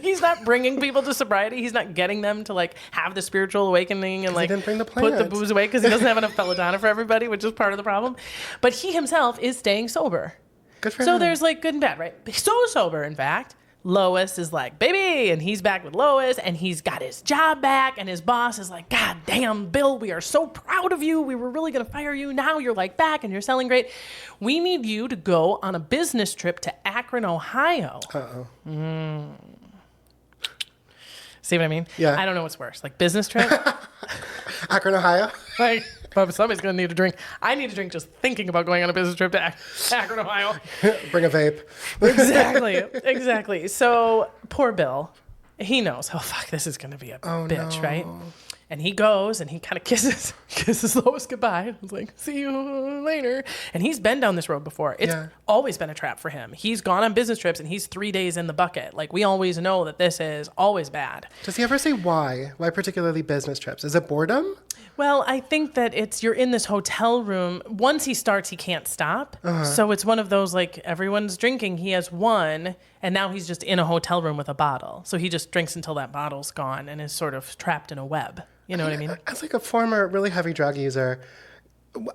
He's not bringing people to sobriety. He's not getting them to like have the spiritual awakening and like didn't bring the put the plant. booze away because he doesn't have enough belladonna for everybody, which is part of the problem. But he himself is staying sober. Good for So him. there's like good and bad, right? So sober, in fact. Lois is like, baby, and he's back with Lois, and he's got his job back, and his boss is like, God damn, Bill, we are so proud of you. We were really going to fire you. Now you're like back, and you're selling great. We need you to go on a business trip to Akron, Ohio. Uh-oh. See what I mean? Yeah. I don't know what's worse, like business trip? Akron, Ohio? Like, but somebody's going to need a drink. I need a drink just thinking about going on a business trip to Akron, Ohio. Bring a vape. Exactly. So poor Bill, he knows, oh, fuck, this is going to be a bitch, right? And he goes and he kind of kisses Lois goodbye. He's like, see you later. And he's been down this road before. It's always been a trap for him. He's gone on business trips and he's 3 days in the bucket. Like, we always know that this is always bad. Does he ever say why? Why particularly business trips? Is it boredom? Well, I think that you're in this hotel room. Once he starts, he can't stop. So it's one of those, like, everyone's drinking. He has one, and now he's just in a hotel room with a bottle. So he just drinks until that bottle's gone and is sort of trapped in a web. You know what I mean? As like a former really heavy drug user,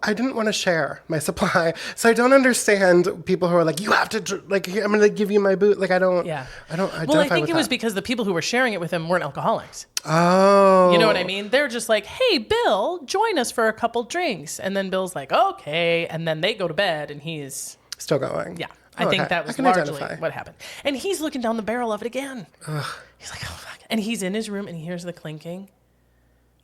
I didn't want to share my supply. So I don't understand people who are like, you have to, like, I'm going to give you my boot. Like, I don't identify Well, I think with it was that. because the people who were sharing it with him weren't alcoholics. Oh. You know what I mean? They're just like, hey, Bill, join us for a couple drinks. And then Bill's like, okay. And then they go to bed and he's... Still going. Yeah. I think okay. that was I can largely identify. what happened. And he's looking down the barrel of it again. He's like, oh, fuck. And he's in his room and he hears the clinking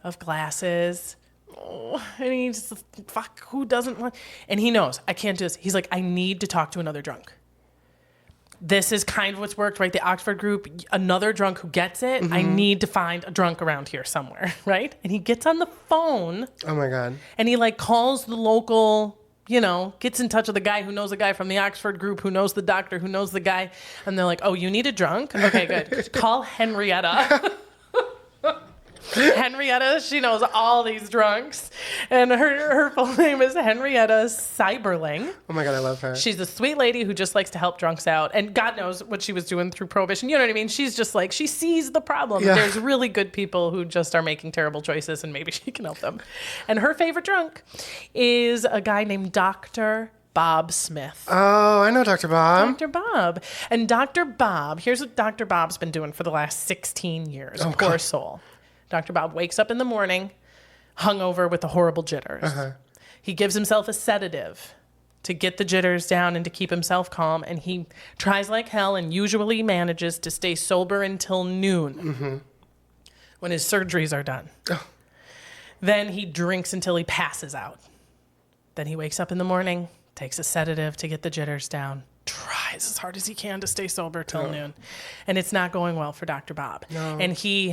of glasses. Oh, and he's just, fuck, who doesn't want... And he knows, I can't do this. He's like, I need to talk to another drunk. This is kind of what's worked, right? The Oxford group, another drunk who gets it. I need to find a drunk around here somewhere, right? And he gets on the phone. Oh my God. And he like calls the local, you know, gets in touch with the guy who knows the guy from the Oxford group, who knows the doctor, who knows the guy. And they're like, oh, you need a drunk? Okay, good. Call Henrietta. Henrietta, she knows all these drunks. And her full name is Henrietta Cyberling. Oh my God, I love her. She's a sweet lady who just likes to help drunks out. And God knows what she was doing through Prohibition. You know what I mean? She's just like, she sees the problem. Yeah. There's really good people who just are making terrible choices and maybe she can help them. And her favorite drunk is a guy named Dr. Bob Smith. Oh, I know Dr. Bob. Dr. Bob. And Dr. Bob, here's what Dr. Bob's been doing for the last 16 years. Oh, Poor God. soul. Dr. Bob wakes up in the morning, hungover with the horrible jitters. He gives himself a sedative to get the jitters down and to keep himself calm. And he tries like hell and usually manages to stay sober until noon when his surgeries are done. Then he drinks until he passes out. Then he wakes up in the morning, takes a sedative to get the jitters down, tries as hard as he can to stay sober till noon. And it's not going well for Dr. Bob. And he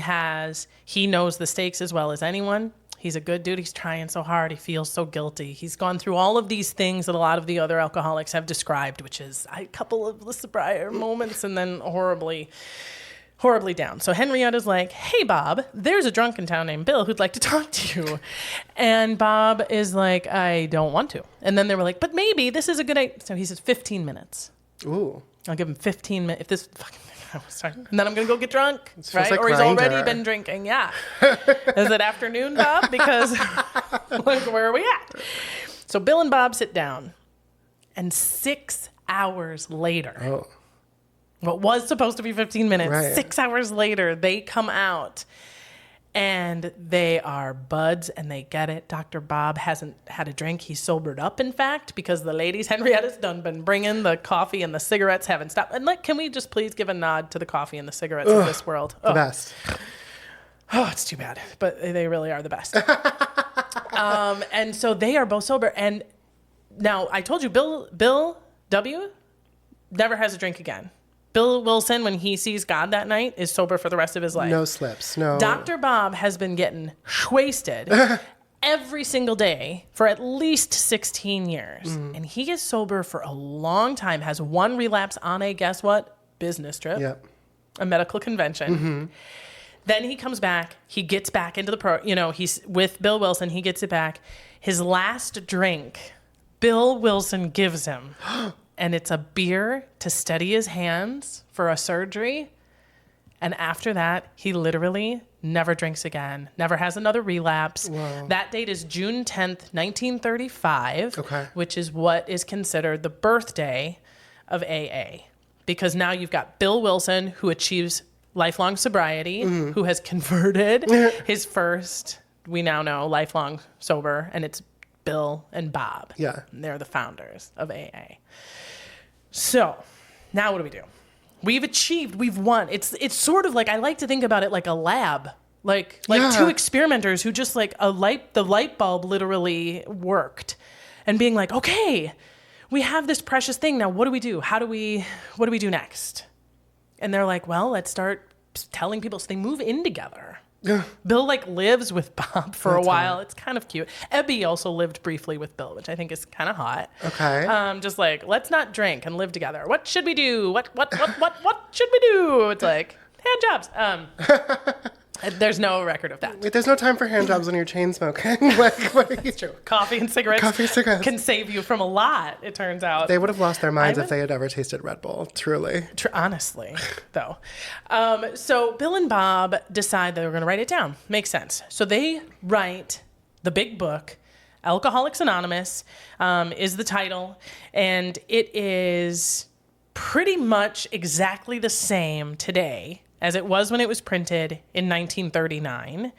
knows the stakes as well as anyone. He's a good dude. He's trying so hard. He feels so guilty. He's gone through all of these things that a lot of the other alcoholics have described, which is a couple of the sobriety moments and then horribly down. So Henrietta's like, hey, Bob, there's a drunk in town named Bill who'd like to talk to you. And Bob is like, I don't want to. And then they were like, but maybe this is a good idea. So he says 15 minutes. Ooh. I'll give him 15 minutes. If this fucking sorry. And then I'm going to go get drunk, right? like Or he's Grindr. already been drinking. Yeah. Is it afternoon, Bob? Because like, where are we at? So Bill and Bob sit down. And 6 hours later, what was supposed to be 15 minutes, Right. 6 hours later, they come out and they are buds and they get it. Dr. Bob hasn't had a drink. He's sobered up, in fact, because the ladies Henrietta's done been bringing the coffee and the cigarettes haven't stopped. And can we just please give a nod to the coffee and the cigarettes of this world? The best. Oh, it's too bad, but they really are the best. And so they are both sober. And now I told you, Bill W. never has a drink again. Bill Wilson, when he sees God that night, is sober for the rest of his life. No slips. No. Dr. Bob has been getting wasted every single day for at least 16 years. And he is sober for a long time, has one relapse on a, guess what? Business trip. Yep. A medical convention. Then he comes back. He gets back into the he's with Bill Wilson. He gets it back. His last drink, Bill Wilson gives him. And it's a beer to steady his hands for a surgery. And after that, he literally never drinks again, never has another relapse. Wow. That date is June 10th, 1935, Okay. which is what is considered the birthday of AA. Because now you've got Bill Wilson, who achieves lifelong sobriety, who has converted his first, we now know, lifelong sober, and it's Bill and Bob. Yeah. And they're the founders of AA. So, now what do we do? We've achieved, we've won. It's sort of like, I like to think about it like a lab. Like Yeah. two experimenters who just like the light bulb literally worked. And being like, okay, we have this precious thing. Now what do we do? What do we do next? And they're like, well, let's start telling people. So they move in together. Bill lives with Bob for a while. It's kind of cute. Ebby also lived briefly with Bill, which I think is kind of hot. Okay. Just let's not drink and live together. What should we do? What should we do? It's like hand jobs. There's no record of that. Wait, there's no time for hand jobs when you're chain smoking. It's true. Coffee and cigarettes can save you from a lot, it turns out. They would have lost their minds if they had ever tasted Red Bull, truly. Honestly, though. So Bill and Bob decide they were going to write it down. Makes sense. So they write the big book. Alcoholics Anonymous is the title. And it is pretty much exactly the same today as it was when it was printed in 1939.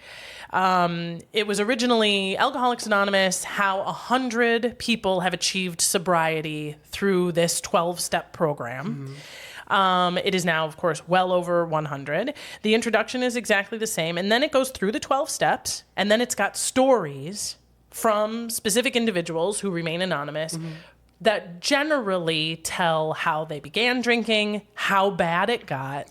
It was originally Alcoholics Anonymous, how 100 people have achieved sobriety through this 12-step program. It is now, of course, well over 100. The introduction is exactly the same, and then it goes through the 12 steps, and then it's got stories from specific individuals who remain anonymous that generally tell how they began drinking, how bad it got,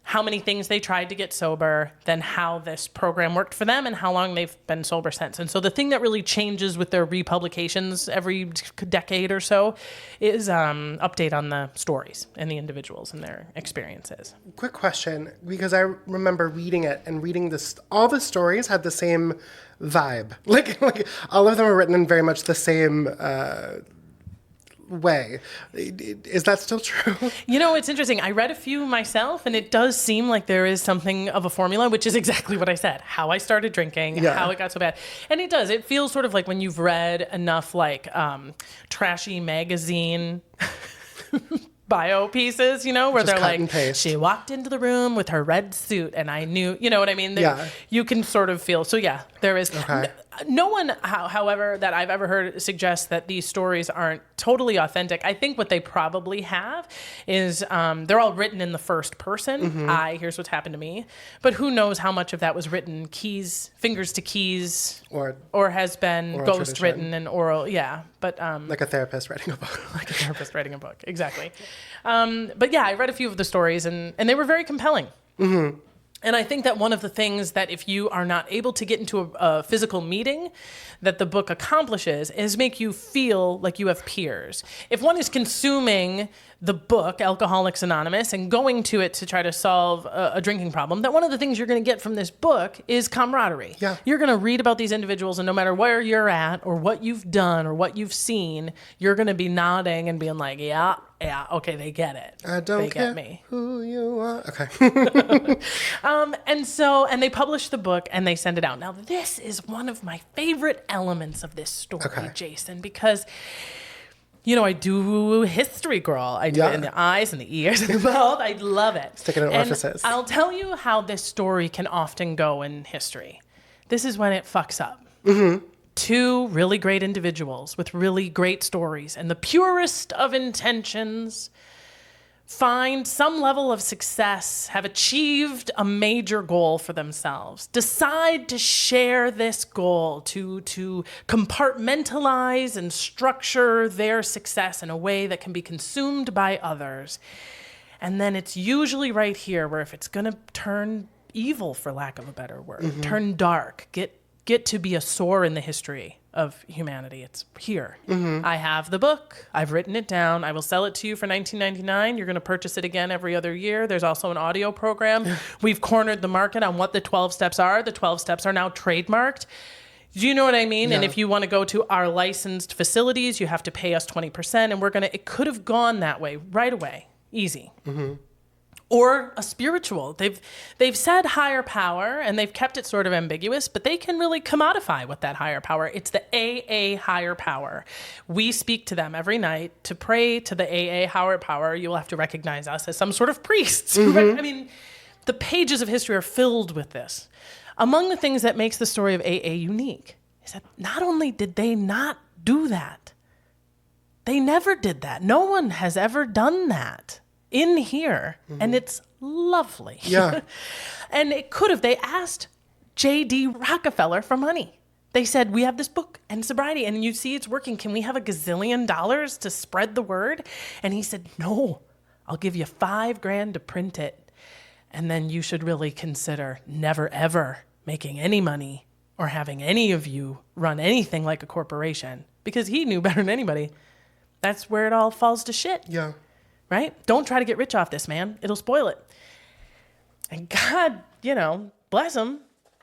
how many things they tried to get sober, then how this program worked for them, and how long they've been sober since. And so the thing that really changes with their republications every decade or so is update on the stories and the individuals and their experiences. Quick question, because I remember reading it and reading this. All the stories had the same vibe. Like all of them are written in very much the same way. Is that still true? It's interesting. I read a few myself, and it does seem like there is something of a formula, which is exactly what I said. How I started drinking, how it got so bad. And it does. It feels sort of like when you've read enough trashy magazine bio pieces, where Just they're cut like, and paste. she walked into the room with her red suit, and I knew, you know what I mean? You can sort of feel. So yeah, there is. Okay. No one, however, that I've ever heard suggests that these stories aren't totally authentic. I think what they probably have is they're all written in the first person. Here's what's happened to me. But who knows how much of that was written fingers to keys, or has been ghost written and oral. Yeah, but like a therapist writing a book. Like a therapist writing a book, exactly. But yeah, I read a few of the stories, and they were very compelling. And I think that one of the things that if you are not able to get into a physical meeting that the book accomplishes is make you feel like you have peers. If one is consuming the book, Alcoholics Anonymous, and going to it to try to solve a drinking problem, that one of the things you're going to get from this book is camaraderie. Yeah. You're going to read about these individuals, and no matter where you're at or what you've done or what you've seen, you're going to be nodding and being like, yeah, okay, they get it. I don't they care get me. who you are. Okay. And they publish the book and they send it out. Now, this is one of my favorite elements of this story, Okay. Jason, because, you know, I do history, girl. I do it in the eyes and the ears and the mouth. I love it. Stick it in orifices. I'll tell you how this story can often go in history. This is when it fucks up. Mm-hmm. Two really great individuals with really great stories and the purest of intentions find some level of success, have achieved a major goal for themselves, decide to share this goal, to compartmentalize and structure their success in a way that can be consumed by others. And then it's usually right here where if it's going to turn evil, for lack of a better word, turn dark, get to be a sore in the history of humanity. It's here. I have the book. I've written it down. I will sell it to you for $19.99. You're going to purchase it again every other year. There's also an audio program. We've cornered the market on what the 12 steps are. The 12 steps are now trademarked. Do you know what I mean? Yeah. And if you want to go to our licensed facilities, you have to pay us 20%. And it could have gone that way right away. Easy. Or a spiritual. They've said higher power, and they've kept it sort of ambiguous, but they can really commodify what that higher power. It's the AA higher power. We speak to them every night to pray to the AA higher power. You will have to recognize us as some sort of priests. Right? I mean, the pages of history are filled with this. Among the things that makes the story of AA unique is that not only did they not do that, they never did that. No one has ever done that in here, and it's lovely. Yeah. And it could have. They asked J.D. Rockefeller for money. They said, we have this book and sobriety, and you see it's working. Can we have $1 gazillion to spread the word? And he said, no, I'll give you $5,000 to print it. And then you should really consider never, ever making any money or having any of you run anything like a corporation, because he knew better than anybody. That's where it all falls to shit. Yeah. Right? Don't try to get rich off this, man. It'll spoil it. And God, bless them,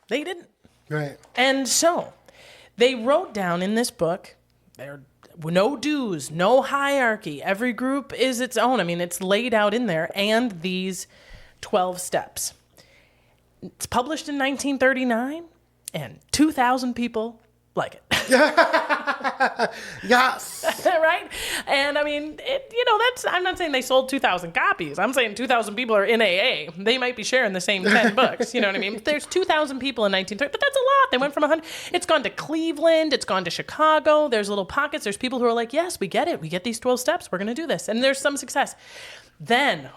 they didn't. Right. And so they wrote down in this book, there no dues, no hierarchy. Every group is its own. I mean, it's laid out in there, and these 12 steps. It's published in 1939, and 2,000 people like it. Yes. Right? And I mean, I'm not saying they sold 2,000 copies. I'm saying 2,000 people are in AA. They might be sharing the same 10 books. You know what I mean? There's 2,000 people in 1930, but that's a lot. They went from 100. It's gone to Cleveland. It's gone to Chicago. There's little pockets. There's people who are like, yes, we get it. We get these 12 steps. We're going to do this. And there's some success. Then,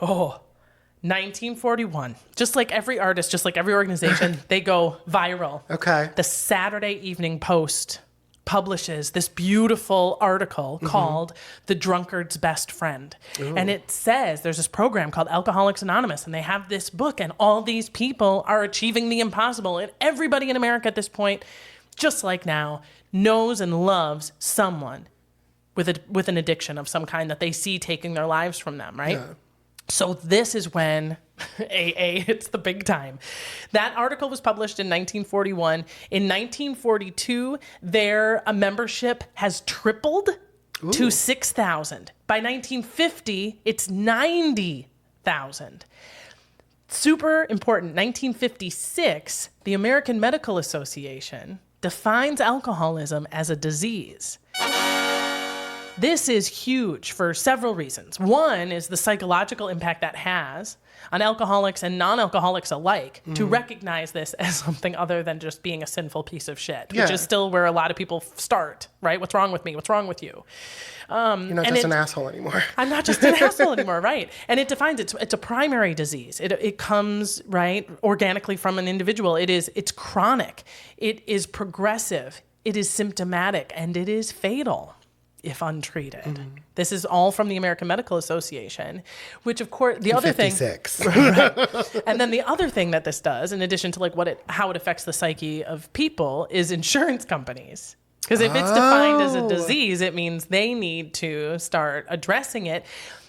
1941. Just like every artist, just like every organization, they go viral. Okay. The Saturday Evening Post publishes this beautiful article called The Drunkard's Best Friend. Ooh. And it says there's this program called Alcoholics Anonymous, and they have this book, and all these people are achieving the impossible. And everybody in America at this point, just like now, knows and loves someone with an addiction of some kind that they see taking their lives from them, right? Yeah. So this is when AA hits the big time. That article was published in 1941. In 1942, their membership has tripled to 6,000. By 1950, it's 90,000. Super important. 1956, the American Medical Association defines alcoholism as a disease. This is huge for several reasons. One is the psychological impact that has on alcoholics and non-alcoholics alike to recognize this as something other than just being a sinful piece of shit, which is still where a lot of people start, right? What's wrong with me? What's wrong with you? You're not just an asshole anymore. I'm not just an asshole anymore, right? And it defines it's a primary disease. It comes, right, organically from an individual. It's chronic. It is progressive. It is symptomatic, and it is fatal. if untreated. This is all from the American Medical Association, which of course the other 56. thing, and then the other thing that this does, in addition to like how it affects the psyche of people, is insurance companies. Because if it's defined as a disease, it means they need to start addressing it,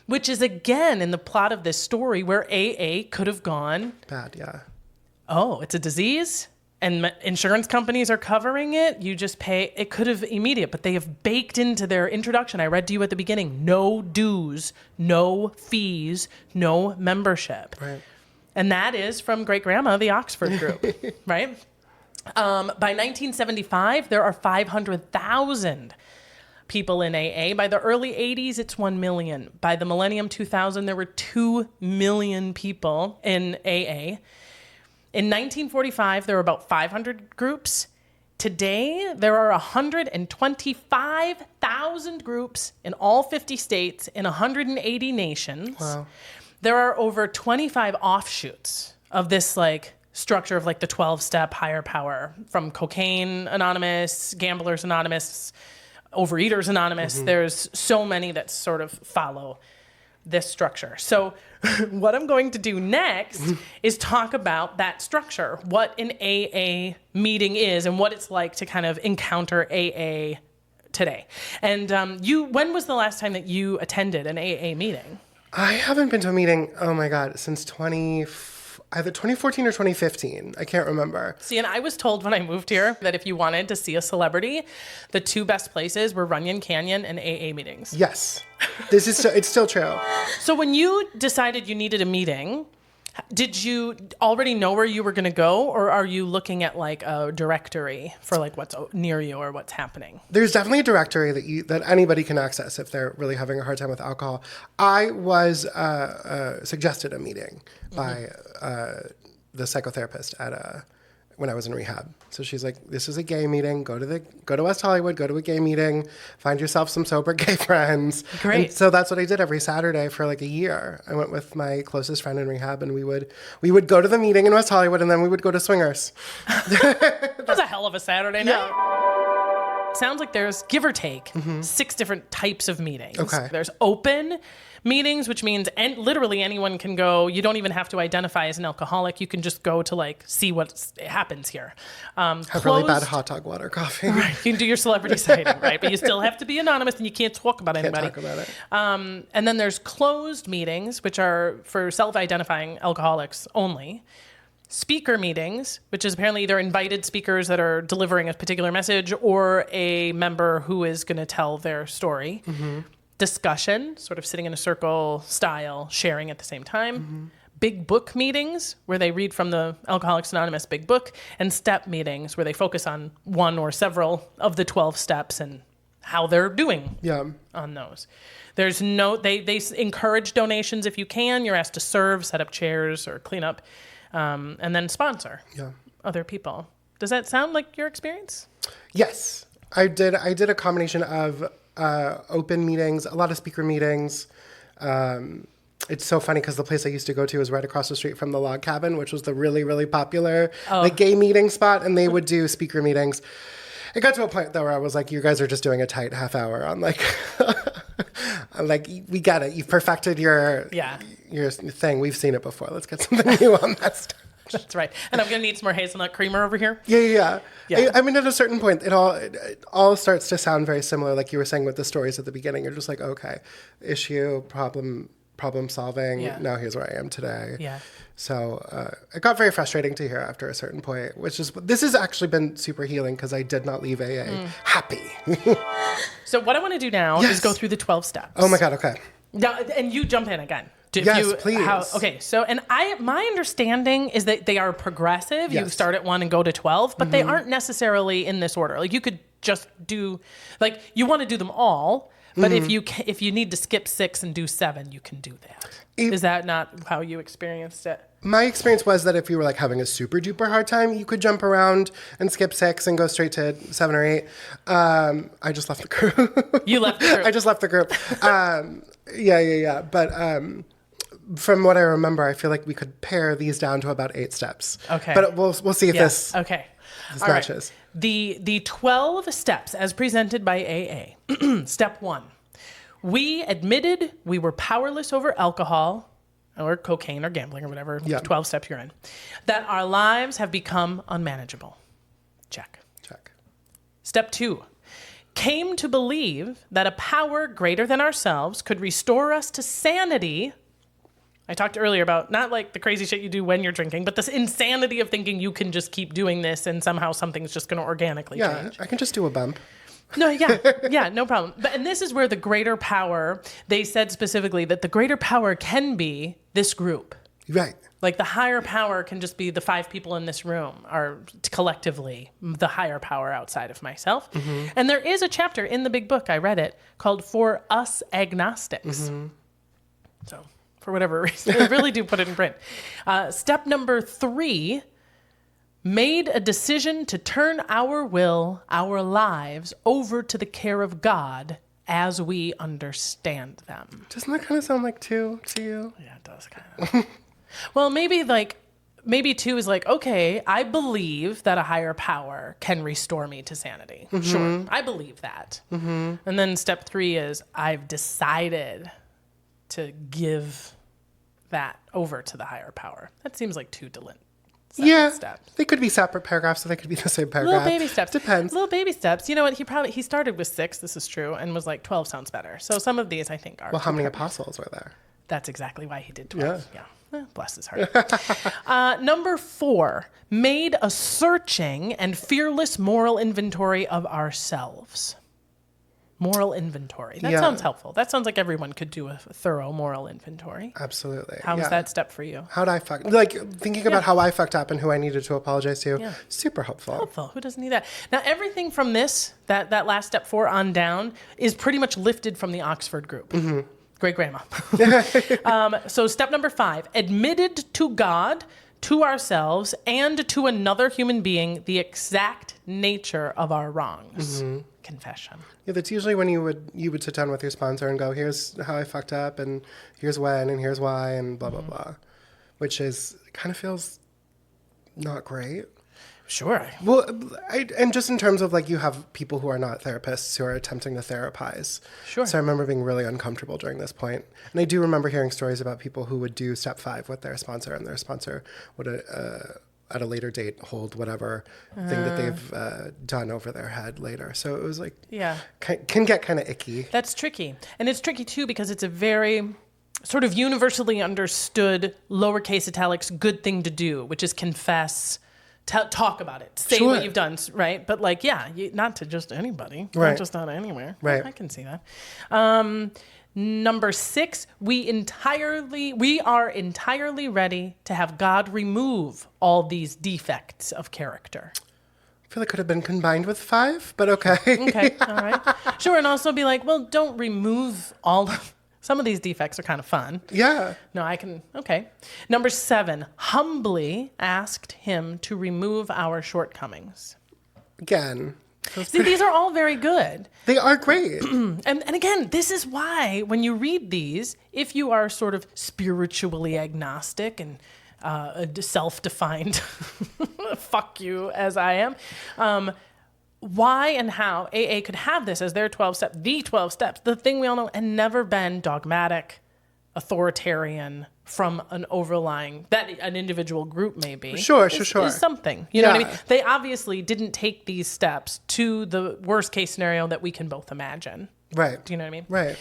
which is again in the plot of this story where AA could have gone, Bad, yeah. oh, it's a disease and insurance companies are covering it. You just pay. It could have immediate, but they have baked into their introduction. I read to you at the beginning, no dues, no fees, no membership. Right. And that is from great grandma, the Oxford group, right? By 1975, there are 500,000 people in AA. By the early 80s, it's 1 million. By the millennium 2000, there were 2 million people in AA. In 1945, there were about 500 groups. Today, there are 125,000 groups in all 50 states in 180 nations. Wow. There are over 25 offshoots of this like structure of like the 12-step higher power, from Cocaine Anonymous, Gamblers Anonymous, Overeaters Anonymous. There's so many that sort of follow this structure. So what I'm going to do next is talk about that structure, what an AA meeting is and what it's like to kind of encounter AA today. And when was the last time that you attended an AA meeting? I haven't been to a meeting, oh my God, since either 2014 or 2015. I can't remember. See, and I was told when I moved here that if you wanted to see a celebrity, the two best places were Runyon Canyon and AA meetings. Yes. It's still true. So when you decided you needed a meeting, did you already know where you were going to go, or are you looking at like a directory for like what's near you or what's happening? There's definitely a directory that anybody can access if they're really having a hard time with alcohol. I was suggested a meeting by the psychotherapist when I was in rehab. So she's like, "This is a gay meeting. Go to West Hollywood. Go to a gay meeting. Find yourself some sober gay friends." Great. And so that's what I did every Saturday for like a year. I went with my closest friend in rehab, and we would go to the meeting in West Hollywood, and then we would go to swingers. That was a hell of a Saturday night. It sounds like there's, give or take, 6 different types of meetings. Okay. There's open meetings, which means literally anyone can go. You don't even have to identify as an alcoholic. You can just go to like see what happens here. Have really bad hot dog water coffee. Right. You can do your celebrity sighting, right? But you still have to be anonymous and you can't talk about anybody. Can't talk about it. And then there's closed meetings, which are for self-identifying alcoholics only. Speaker meetings, which is apparently either invited speakers that are delivering a particular message or a member who is going to tell their story. Discussion, sort of sitting in a circle style, sharing at the same time. Big book meetings, where they read from the Alcoholics Anonymous big book. And step meetings, where they focus on one or several of the 12 steps and how they're doing on those. There's they encourage donations if you can. You're asked to serve, set up chairs, or clean up. And then sponsor other people. Does that sound like your experience? Yes, I did a combination of open meetings, a lot of speaker meetings. It's so funny because the place I used to go to was right across the street from the Log Cabin, which was the really, really popular like gay meeting spot, and they would do speaker meetings. It got to a point though where I was like, you guys are just doing a tight half hour on like, I'm like, we get it. You've perfected your thing. We've seen it before. Let's get something new on that stuff. That's right. And I'm going to need some more hazelnut creamer over here. Yeah. I mean, at a certain point, it all starts to sound very similar. Like you were saying with the stories at the beginning, you're just like, okay, issue, problem solving. Yeah. Now here's where I am today. Yeah. So it got very frustrating to hear after a certain point, this has actually been super healing because I did not leave AA happy. So what I want to do now is go through the 12 steps. Oh my God. Okay. Now, and you jump in again. Yes, please. Okay, so my understanding is that they are progressive. Yes. You start at 1 and go to 12, but they aren't necessarily in this order. Like you could just do, like you want to do them all, but if you need to skip 6 and do 7, you can do that. Is that not how you experienced it? My experience was that if you were like having a super duper hard time, you could jump around and skip 6 and go straight to 7 or 8. I just left the group. You left the group. I just left the group. Yeah. But from what I remember, I feel like we could pare these down to about 8 steps. Okay. But we'll see if this Okay. this All right. matches. The 12 steps as presented by AA. Step 1. We admitted we were powerless over alcohol or cocaine or gambling or whatever 12 steps you're in. That our lives have become unmanageable. Check. Step 2. Came to believe that a power greater than ourselves could restore us to sanity. I talked earlier about not like the crazy shit you do when you're drinking, but this insanity of thinking you can just keep doing this and somehow something's just going to organically change. I can just do a bump. No, no problem. And this is where the greater power, they said specifically that the greater power can be this group. Right. Like the higher power can just be the 5 people in this room are collectively the higher power outside of myself. Mm-hmm. And there is a chapter in the big book, I read it, called For Us Agnostics. Mm-hmm. So for whatever reason, they really do put it in print. Step number 3, made a decision to turn our will, our lives over to the care of God as we understand them. Doesn't that kind of sound like 2 to you? Yeah, it does kind of. Well, maybe 2 is like, okay, I believe that a higher power can restore me to sanity. Mm-hmm. Sure, I believe that. Mm-hmm. And then step 3 is I've decided to give that over to the higher power. That seems like 2 steps. They could be separate paragraphs, or they could be the same paragraph. Little baby steps. Depends. Little baby steps. You know what? He started with 6. This is true, and was like 12 sounds better. So some of these I think are. Well, how many apostles were there? That's exactly why he did 12. Yeah. Bless his heart. Number 4, made a searching and fearless moral inventory of ourselves. Moral inventory. That sounds helpful. That sounds like everyone could do a thorough moral inventory. Absolutely. How was that step for you? How'd I fuck? Like thinking about how I fucked up and who I needed to apologize to. Yeah. Super helpful. Who doesn't need that? Now, everything from this, that last step 4 on down, is pretty much lifted from the Oxford group. Mm-hmm. Great grandma. So step number 5, admitted to God, to ourselves, and to another human being the exact nature of our wrongs. Mm-hmm. Confession. Yeah, that's usually when you would sit down with your sponsor and go, here's how I fucked up, and here's when, and here's why, and blah, blah, blah. Which is, kind of feels not great. Sure. Well, and just in terms of like you have people who are not therapists who are attempting to therapize. Sure. So I remember being really uncomfortable during this point. And I do remember hearing stories about people who would do step 5 with their sponsor, and their sponsor would at a later date hold whatever thing that they've done over their head later. So it was like, can get kind of icky. That's tricky. And it's tricky too because it's a very sort of universally understood lowercase italics good thing to do, which is confess. Talk about it. Say what you've done, right? But like, not to just anybody. Right. Not just not anywhere. Right. I can see that. Number 6, we are entirely ready to have God remove all these defects of character. I feel like it could have been combined with 5, but okay. Okay, all right. Sure, and also be like, well, don't remove all of... Some of these defects are kind of fun. Yeah. No, I can... Okay. Number 7, humbly asked him to remove our shortcomings. Again. See, these are all very good. They are great. And again, this is why when you read these, if you are sort of spiritually agnostic and self-defined, fuck you as I am, why and how AA could have this as their 12 steps, the 12 steps, the thing we all know, and never been dogmatic, authoritarian from an overlying, that an individual group may be. Sure. Is something. You know what I mean? They obviously didn't take these steps to the worst case scenario that we can both imagine. Right. Do you know what I mean? Right.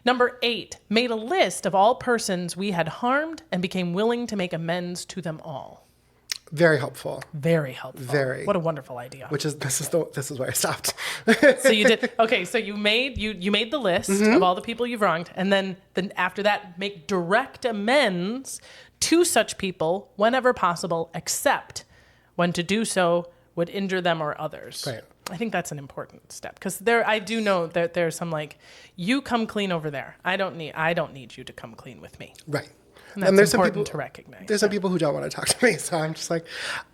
Number 8, made a list of all persons we had harmed and became willing to make amends to them all. Very helpful. Very helpful. Very. What a wonderful idea. This is where I stopped. So you did. Okay, so you made the list of all the people you've wronged, and then after that, make direct amends to such people whenever possible, except when to do so would injure them or others. Right. I think that's an important step because I do know that there's some like, you come clean over there. I don't need you to come clean with me. Right. And that's important to recognize. There's some people who don't want to talk to me, so I'm just like,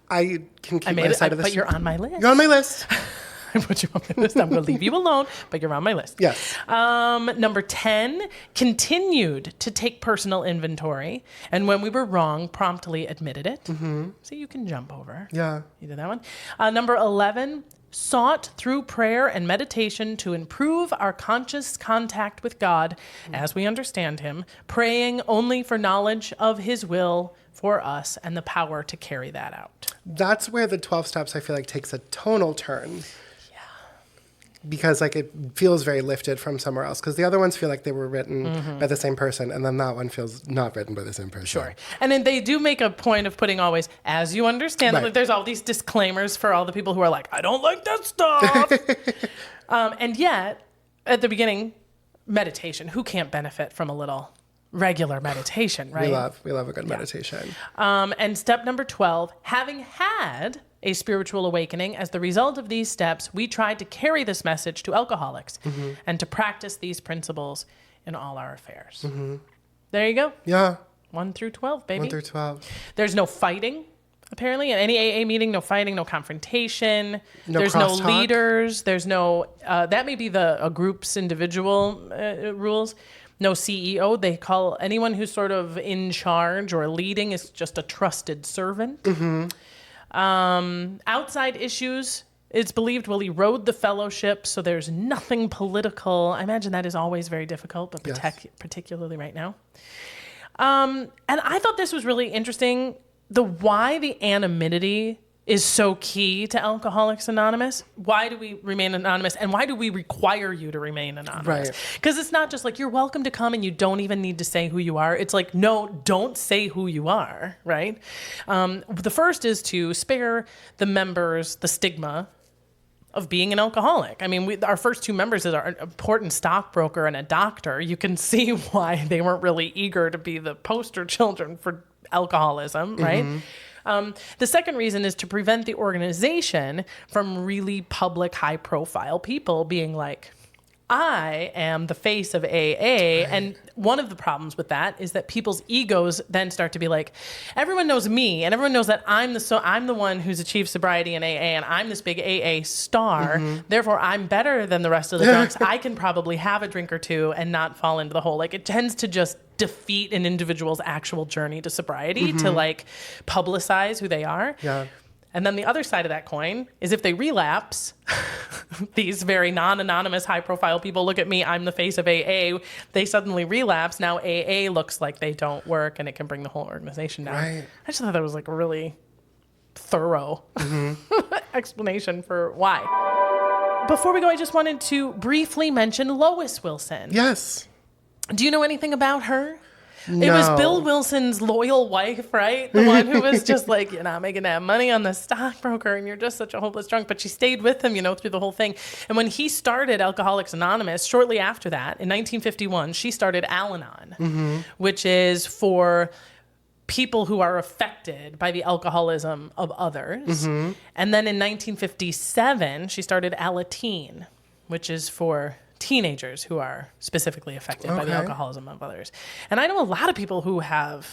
I can keep my side of this. But you're on my list. You're on my list. I put you on my list. I'm going to leave you alone, but you're on my list. Yes. Number 10, continued to take personal inventory. And when we were wrong, promptly admitted it. Mm-hmm. So you can jump over. Yeah. You did that one. Number 11, sought through prayer and meditation to improve our conscious contact with God as we understand him, praying only for knowledge of his will for us and the power to carry that out. That's where the 12 steps, I feel like, takes a tonal turn. Yeah. Because, like, it feels very lifted from somewhere else. Because the other ones feel like they were written by the same person, and then that one feels not written by the same person. Sure. And then they do make a point of putting always, as you understand, Right. like, there's all these disclaimers for all the people who are like, I don't like that stuff. And yet, at the beginning, meditation. Who can't benefit from a little regular meditation, right? We love a good meditation. And step number 12, having had a spiritual awakening as the result of these steps, we tried to carry this message to alcoholics and to practice these principles in all our affairs. There you go. Yeah. 1 through 12, baby. 1 through 12. There's no fighting, apparently. In any AA meeting, no fighting, no confrontation. No There's no crosstalk. leaders. There's no, that may be a group's individual rules. No CEO. They call anyone who's sort of in charge or leading is just a trusted servant. Outside issues, it's believed, will erode the fellowship, so there's nothing political. I imagine that is always very difficult, but particularly right now. And I thought this was really interesting. Why the anonymity is so key to Alcoholics Anonymous. Why do we remain anonymous? And why do we require you to remain anonymous? Right. Because it's not just like you're welcome to come and you don't even need to say who you are. It's like, no, don't say who you are, right? The first is to spare the members the stigma of being an alcoholic. I mean, our first two members is our important stockbroker and a doctor. You can see why they weren't really eager to be the poster children for alcoholism, right? The second reason is to prevent the organization from really public, high-profile people being like, I am the face of AA. And one of the problems with that is that people's egos then start to be like, everyone knows me and everyone knows that I'm the one who's achieved sobriety in AA and I'm this big AA star. Therefore, I'm better than the rest of the drunks. I can probably have a drink or two and not fall into the hole. Like, it tends to just defeat an individual's actual journey to sobriety to like publicize who they are. Yeah. And then the other side of that coin is if they relapse, these very non-anonymous, high-profile people look at me, I'm the face of AA, they suddenly relapse. Now AA looks like they don't work, and it can bring the whole organization down. Right. I just thought that was like a really thorough explanation for why. Before we go, I just wanted to briefly mention Lois Wilson. Yes. Do you know anything about her? No. It was Bill Wilson's loyal wife, right? The one who was just like, you're not making that money on the stockbroker and you're just such a hopeless drunk. But she stayed with him, through the whole thing. And when he started Alcoholics Anonymous, shortly after that, in 1951, she started Al-Anon, which is for people who are affected by the alcoholism of others. And then in 1957, she started Alateen, which is for teenagers who are specifically affected by the alcoholism of others. And I know a lot of people who have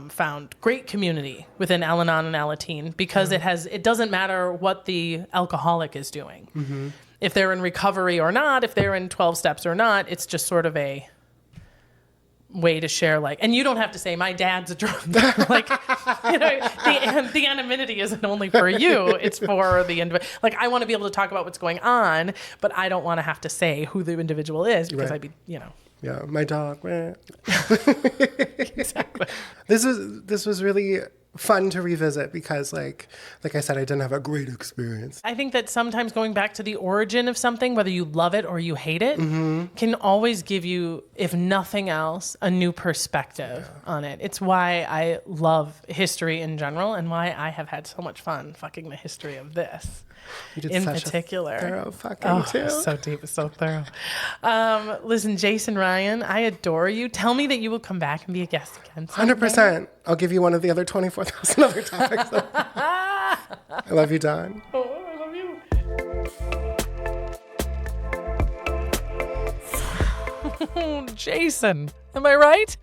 found great community within Al-Anon and Alateen because it doesn't matter what the alcoholic is doing. If they're in recovery or not, if they're in 12 steps or not, it's just sort of a way to share, like, and you don't have to say my dad's a drunk. Like, the anonymity isn't only for you, it's for the individual. Like, I want to be able to talk about what's going on, but I don't want to have to say who the individual is because I'd be, Yeah, my dog. Exactly. This was really fun to revisit because, like I said, I didn't have a great experience. I think that sometimes going back to the origin of something, whether you love it or you hate it, can always give you, if nothing else, a new perspective on it. It's why I love history in general and why I have had so much fun fucking the history of this. You did in such particular. a thorough fucking too. So deep, so thorough. Listen, Jason Ryan, I adore you. Tell me that you will come back and be a guest again. 100%. I'll give you one of the other 24,000 other topics. I love you, Don. Oh, I love you. Jason, am I right?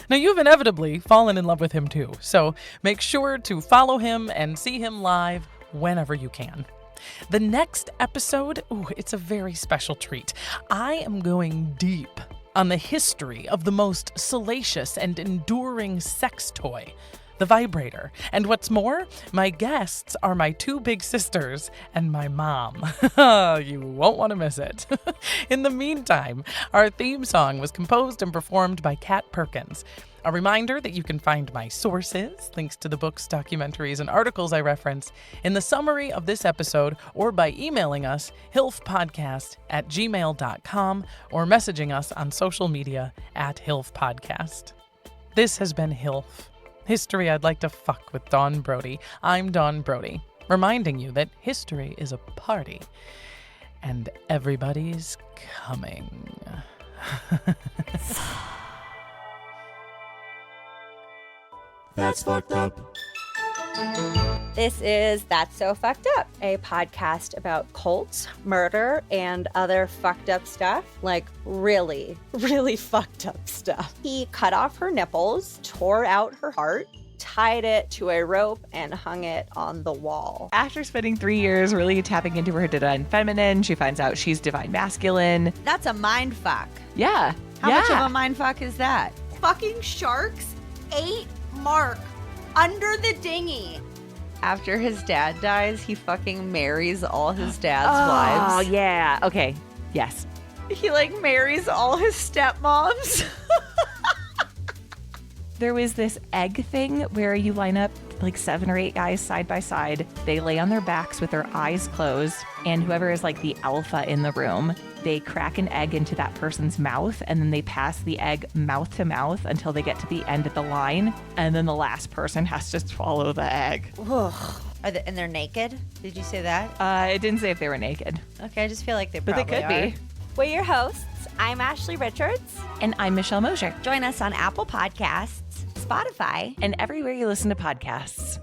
Now, you've inevitably fallen in love with him too, so make sure to follow him and see him live whenever you can. The next episode, it's a very special treat. I am going deep on the history of the most salacious and enduring sex toy, the vibrator. And what's more, my guests are my two big sisters and my mom. You won't want to miss it. In the meantime, our theme song was composed and performed by Kat Perkins. A reminder that you can find my sources, links to the books, documentaries, and articles I reference in the summary of this episode or by emailing us hilfpodcast@gmail.com or messaging us on social media @hilfpodcast. This has been HILF, History I'd Like to Fuck with Dawn Brody. I'm Dawn Brody, reminding you that history is a party and everybody's coming. That's fucked up. This is That's So Fucked Up, a podcast about cults, murder, and other fucked up stuff. Like really, really fucked up stuff. He cut off her nipples, tore out her heart, tied it to a rope, and hung it on the wall. After spending 3 years really tapping into her divine feminine, she finds out she's divine masculine. That's a mind fuck. Yeah. How much of a mind fuck is that? Fucking sharks ate Mark under the dinghy. After his dad dies, he fucking marries all his dad's wives. Oh, yeah. Okay. Yes. He marries all his stepmoms. There was this egg thing where you line up 7 or 8 guys side by side. They lay on their backs with their eyes closed, and whoever is the alpha in the room, they crack an egg into that person's mouth, and then they pass the egg mouth to mouth until they get to the end of the line, and then the last person has to swallow the egg. Ugh. And they're naked? Did you say that? It didn't say if they were naked. Okay, I just feel like they But probably they could be. We're your hosts. I'm Ashley Richards. And I'm Michelle Mosier. Join us on Apple Podcasts, Spotify, And everywhere you listen to podcasts.